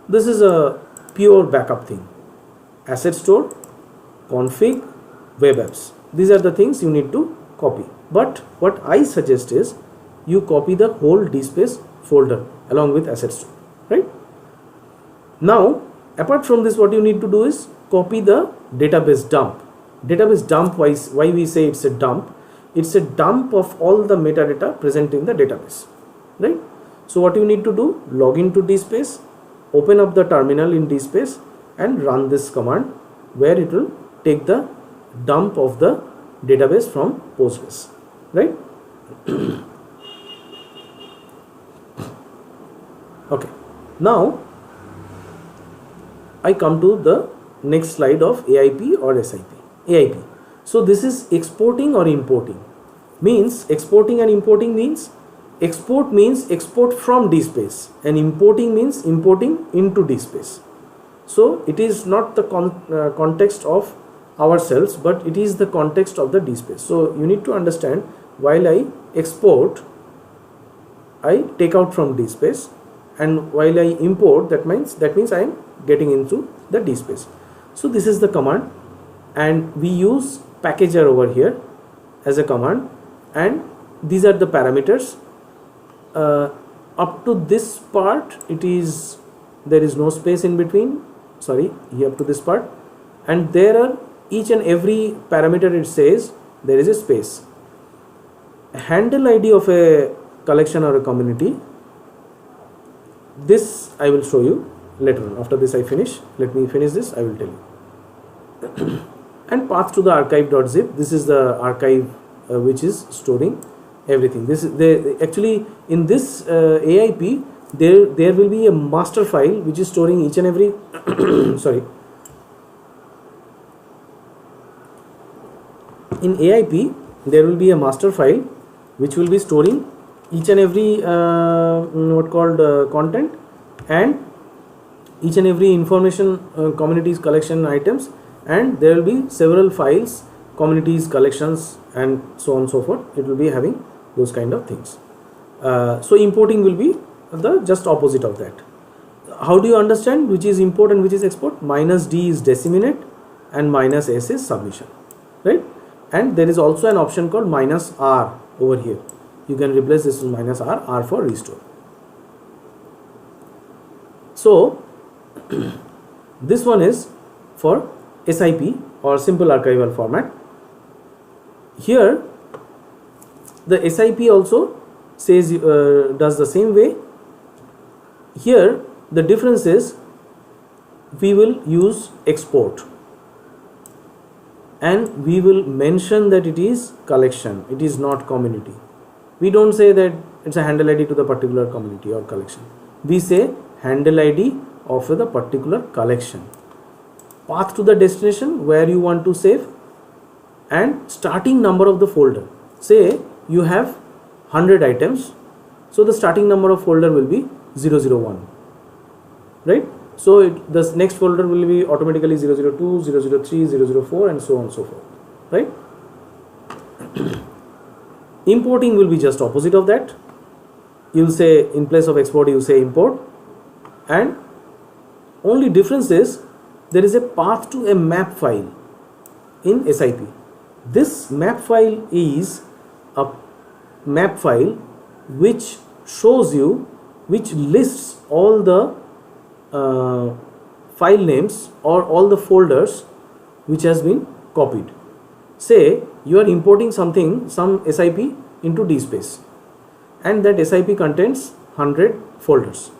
This is a pure backup thing: asset store, config, web apps. These are the things you need to copy. But what I suggest is you copy the whole DSpace folder along with asset store, right? Now apart from this, what you need to do is copy the database dump. Database dump, why we say it's a dump? It's a dump of all the metadata present in the database, right? So what you need to do, log into DSpace, open up the terminal in DSpace and run this command, where it will take the dump of the database from Postgres, right? Okay, now I come to the next slide of AIP or SIP. AIP. So this is exporting or importing. Means exporting and importing means export from DSpace, and importing means importing into DSpace. So it is not the context of ourselves, but it is the context of the DSpace. So you need to understand, while I export, I take out from DSpace, and while I import, that means I am getting into the DSpace. So this is the command, and we use packager over here as a command, and these are the parameters. Up to this part, there is no space in between. Sorry, here up to this part, and there are each and every parameter, it says there is a space. Handle ID of a collection or a community, this I will show you later on. After this I finish, let me finish this, I will tell you. And path to the archive.zip, this is the archive which is storing everything. This is actually in this AIP, there will be a master file which is storing each and every sorry, in AIP there will be a master file which will be storing each and every content and each and every information, communities, collection items, and there will be several files, communities, collections, and so on and so forth. It will be having those kind of things. So importing will be the just opposite of that. How do you understand which is import and which is export? -D is disseminate and -S is submission, right? And there is also an option called -R over here. You can replace this with -R, R for restore. So this one is for SIP or simple archival format. Here the SIP also says does the same way. Here the difference is we will use export and we will mention that it is collection, it is not community. We don't say that it's a handle ID to the particular community or collection. We say handle ID of the particular collection, path to the destination where you want to save, and starting number of the folder. Say you have 100 items, so the starting number of folder will be 001, right? So the next folder will be automatically 002, 003, 004 and so on and so forth, right? Importing will be just opposite of that. You will say, in place of export you say import, and only difference is there is a path to a map file in SIP. This map file is a map file which shows you, which lists all the file names or all the folders which has been copied. Say you are importing something, some SIP into DSpace, and that SIP contains 100 folders,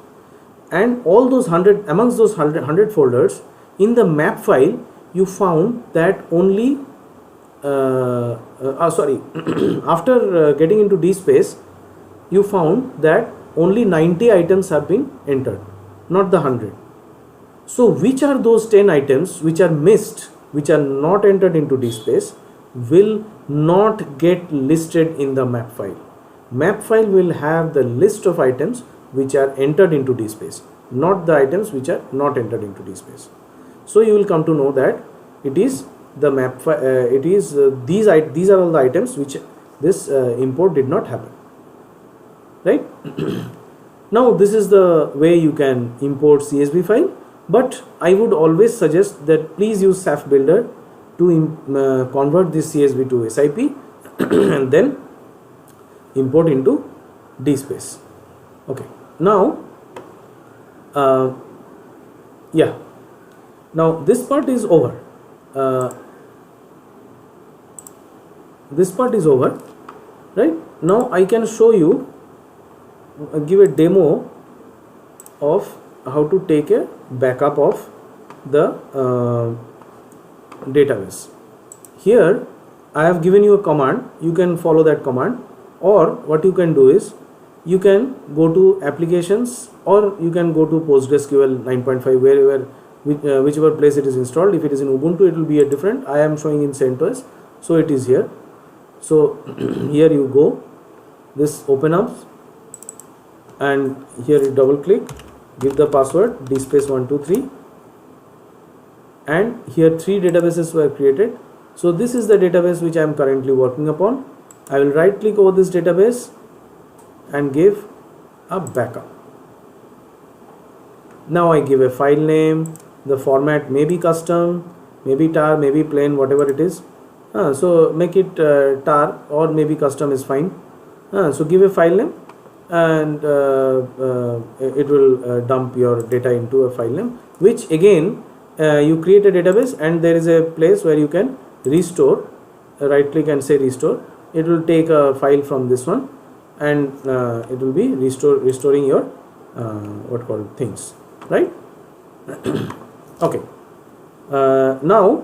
and all those 100, amongst those 100 folders, in the map file you found that only after getting into DSpace you found that only 90 items have been entered, not the 100. So which are those 10 items which are missed, which are not entered into DSpace, will not get listed in the map file. Map file will have the list of items which are entered into DSpace, not the items which are not entered into DSpace. So you will come to know that it is the map file, it is these are all the items which this import did not happen, right? Now this is the way you can import CSV file, but I would always suggest that please use SAF Builder to convert this CSV to SIP and then import into DSpace. Okay, now yeah, now this part is over. This part is over, right? Now I can show you, give a demo of how to take a backup of the database. Here I have given you a command, you can follow that command, or what you can do is you can go to applications, or you can go to PostgreSQL 9.5, wherever whichever place it is installed. If it is in Ubuntu, it will be a different. I am showing in CentOS, so it is here. So here you go, this open up, and here you double click, give the password dspace123, and here 3 databases were created. So this is the database which I am currently working upon. I will right click over this database and give a backup. Now I give a file name, the format may be custom, maybe tar, maybe plain, whatever it is. So make it tar, or maybe custom is fine. So give a file name, and it will dump your data into a file name, which again you create a database, and there is a place where you can restore. Right click and say restore. It will take a file from this one, and it will be restoring your what called things, right? Okay, now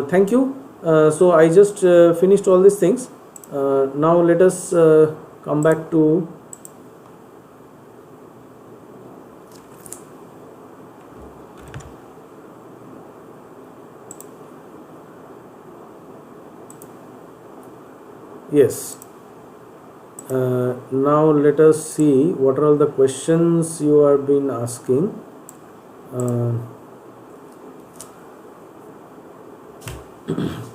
thank you. So I just finished all these things. Now let us come back to yes. Now let us see what are all the questions you have been asking.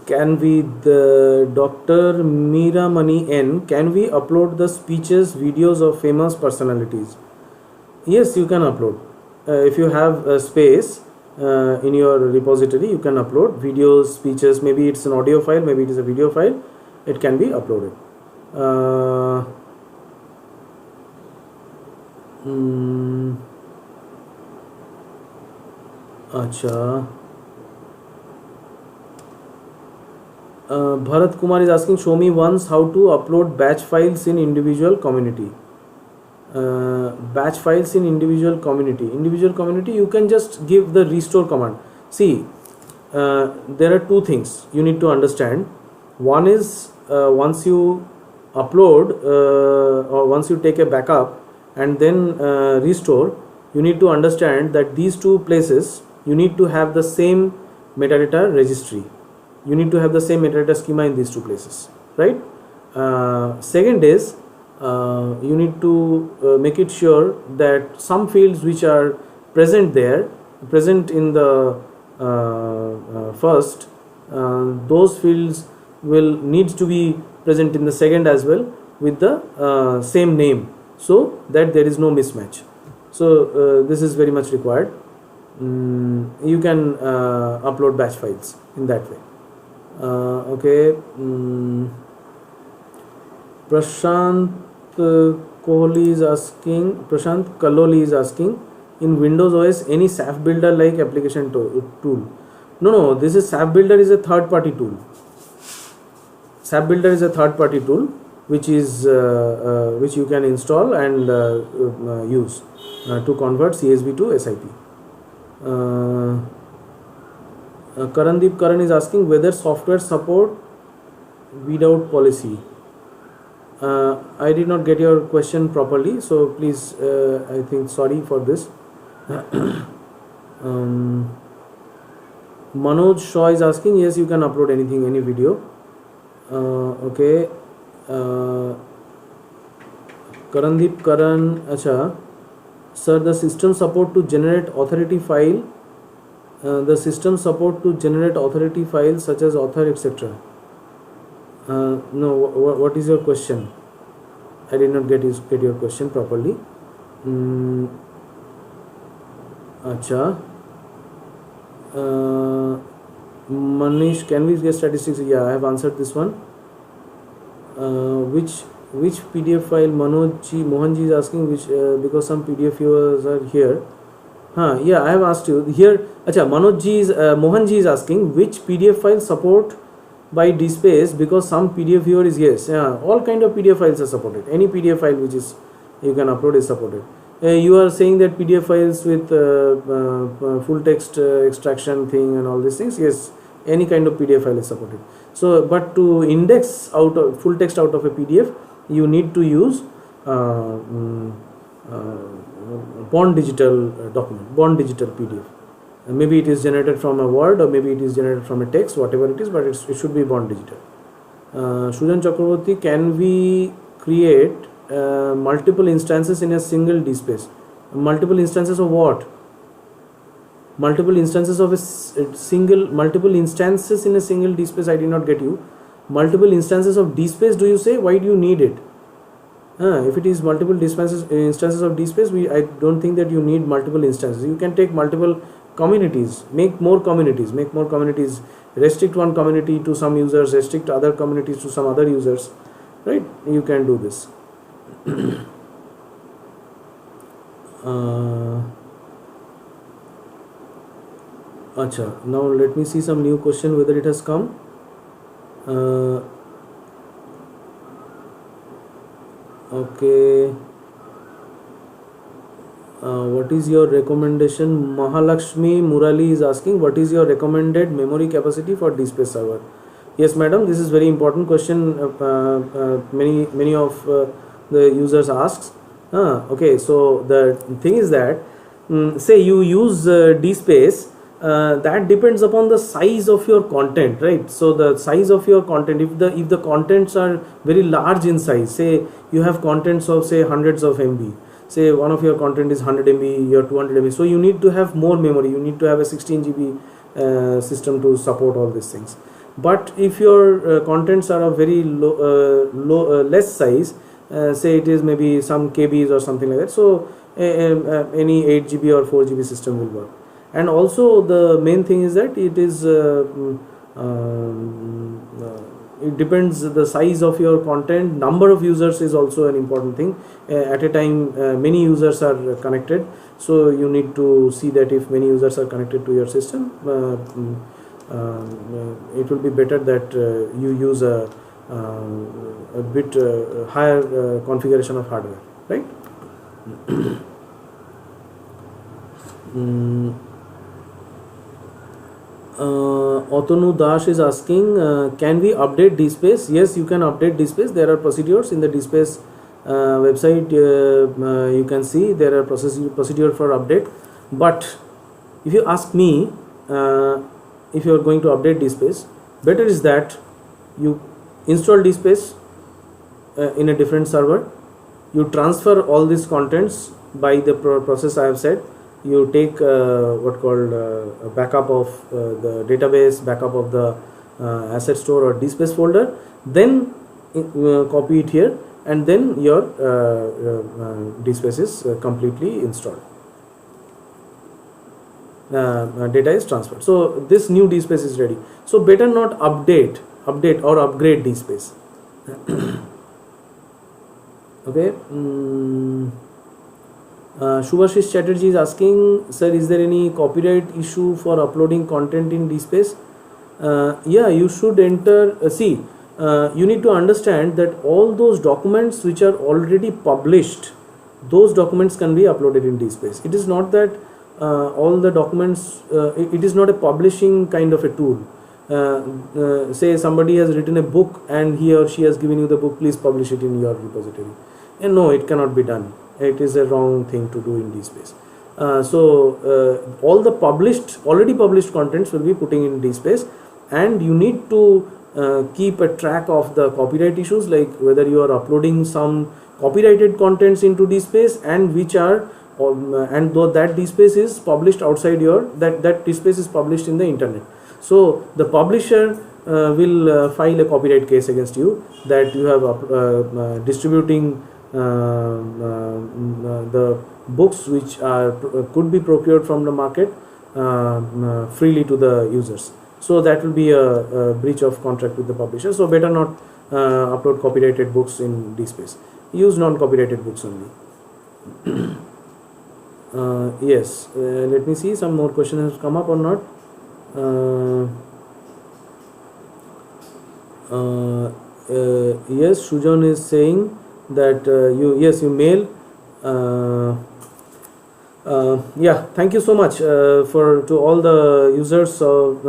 Can we, the Dr. Meeramani N, can we upload the speeches, videos of famous personalities? Yes, you can upload. If you have a space in your repository, you can upload videos, speeches. Maybe it's an audio file, maybe it is a video file. It can be uploaded. Acha. Bharat Kumar is asking, show me once how to upload batch files in individual community. Batch files in individual community, you can just give the restore command. See, there are two things you need to understand. One is, once you upload or once you take a backup and then restore, you need to understand that these two places you need to have the same metadata registry. You need to have the same metadata schema in these two places, right? Second is, you need to make it sure that some fields which are present in the first, those fields will need to be present in the second as well with the same name, so that there is no mismatch. So this is very much required. You can upload batch files in that way. Okay. Prashant Kaloli is asking, in Windows OS any SAF builder like application tool? No, this is SAF builder is a third party tool. SAF builder is a third party tool which is which you can install and use to convert CSV to SIP. Karandeep Karan is asking whether software support without policy. I did not get your question properly, so please, I think, sorry for this. Manoj Shaw is asking, yes, you can upload anything, any video. Okay. Karandeep Karan, acha. Sir, the system support to generate authority file, such as author, etc. No, what is your question? I did not get your question properly. Acha. Manish, can we get statistics? Yeah, I have answered this one. Which PDF file? Mohanji is asking which, because some PDF viewers are here. Yeah, I have asked you here. Acha, Mohanji is asking which PDF file support by DSpace, because some PDF viewer is yes. Yeah, all kind of PDF files are supported. Any PDF file which is you can upload is supported. You are saying that PDF files with full text extraction thing and all these things. Yes, any kind of PDF file is supported. So, but to index out of full text out of a PDF, you need to use Bond digital document, Bond digital PDF. Maybe it is generated from a Word or maybe it is generated from a text, whatever it is, but it should be Bond digital. Sujan Chakraborty, can we create multiple instances in a single DSpace? Multiple instances of what? Multiple instances of multiple instances in a single DSpace. I did not get you. Multiple instances of DSpace, do you say? Why do you need it? If it is multiple instances of DSpace, I don't think that you need multiple instances. You can take multiple communities, make more communities, restrict one community to some users, restrict other communities to some other users, right? You can do this. Acha, now let me see some new question whether it has come. Okay. What is your recommendation? Mahalakshmi Murali is asking, what is your recommended memory capacity for DSpace server? Yes, madam, this is very important question. Many of the users asks. Okay, so the thing is that say you use DSpace, that depends upon the size of your content, right? So the size of your content, if the contents are very large in size, say you have contents of say hundreds of MB, say one of your content is 100 MB, your 200 MB, so you need to have more memory, you need to have a 16 GB system to support all these things. But if your contents are of very less size, say it is maybe some KBs or something like that, so any 8 GB or 4 GB system will work. And also the main thing is that it is it depends the size of your content. Number of users is also an important thing. At a time many users are connected, so you need to see that if many users are connected to your system, it will be better that you use a bit higher configuration of hardware, right? Otonu Dash is asking, can we update DSpace? Yes, you can update DSpace. There are procedures in the DSpace website. You can see there are procedure for update. But if you ask me, if you are going to update DSpace, better is that you install DSpace in a different server. You transfer all these contents by the process I have said. You take what called a backup of the database, backup of the asset store or DSpace folder, then copy it here, and then your DSpace is completely installed. Data is transferred. So this new DSpace is ready. So better not update or upgrade DSpace. Okay. Shubhashish Chatterjee is asking, sir, is there any copyright issue for uploading content in DSpace? Yeah, you should enter. You need to understand that all those documents which are already published, those documents can be uploaded in DSpace. It is not that all the documents, it is not a publishing kind of a tool. Say somebody has written a book and he or she has given you the book, please publish it in your repository. And no, it cannot be done. It is a wrong thing to do in DSpace. All the already published contents will be putting in DSpace, and you need to keep a track of the copyright issues, like whether you are uploading some copyrighted contents into DSpace and which are and though that DSpace is published outside that DSpace is published in the internet. So the publisher will file a copyright case against you that you have distributing the books which are could be procured from the market freely to the users. So that will be a breach of contract with the publisher. So better not upload copyrighted books in DSpace. Use non-copyrighted books only. Yes, let me see, some more questions have come up or not. Yes, Shujan is saying that you mail. Yeah, thank you so much to all the users of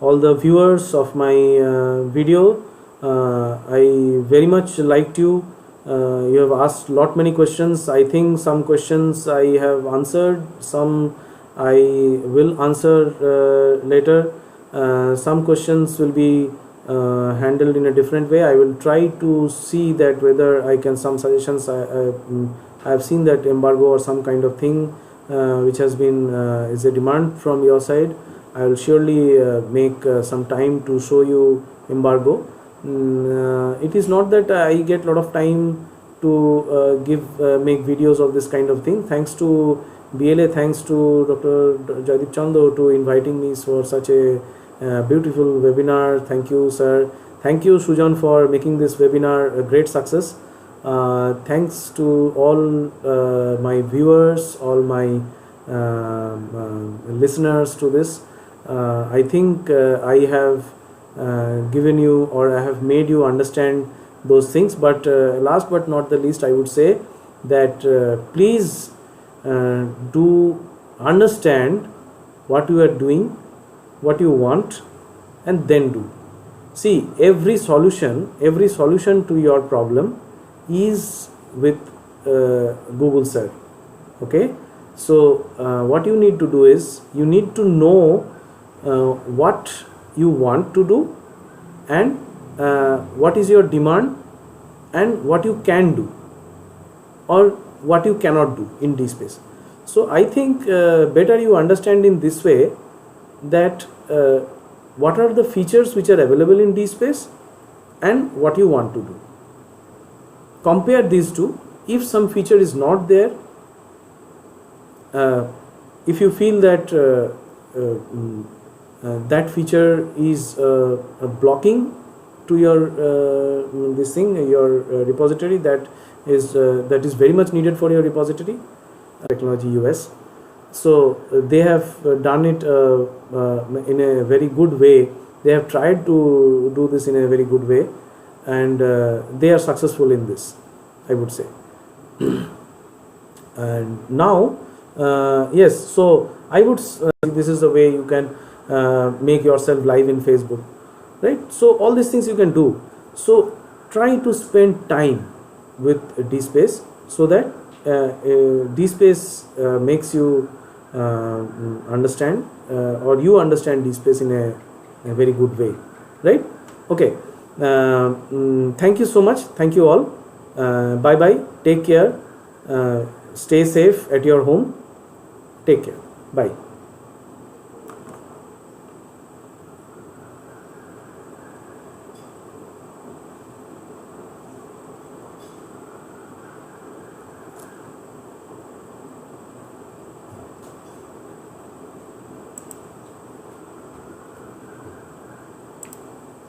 all the viewers of my video. I very much liked you. You have asked many questions. I think some questions I have answered, some I will answer later. Some questions will be handled in a different way. I will try to see that whether I can, some suggestions. I have seen that embargo or some kind of thing which has been is a demand from your side. I will surely make some time to show you embargo. It is not that I get a lot of time to make videos of this kind of thing. Thanks to BLA, thanks to Dr. Jaydeep Chando to inviting me for such a beautiful webinar. Thank you, sir. Thank you, Shujan, for making this webinar a great success. Thanks to all my viewers, all my listeners to this. I think I have given you, or I have made you understand those things. But last but not the least, I would say that please do understand what you are doing, what you want, and then do. See, every solution to your problem is with Google Search. Okay, so what you need to do is you need to know what you want to do, and what is your demand, and what you can do or what you cannot do in DSpace. So I think better you understand in this way that what are the features which are available in DSpace and what you want to do. Compare these two. If some feature is not there, if you feel that that feature is blocking to your this thing, your repository, that is very much needed for your repository, technology US. So they have done it in a very good way. They have tried to do this in a very good way, and they are successful in this, I would say. And now, yes, so I would this is the way you can make yourself live in Facebook, right? So all these things you can do. So try to spend time with DSpace, so that DSpace makes you understand, or you understand DSpace in a very good way, right? Okay. Thank you so much. Thank you all. Bye bye. Take care. Stay safe at your home. Take care. Bye.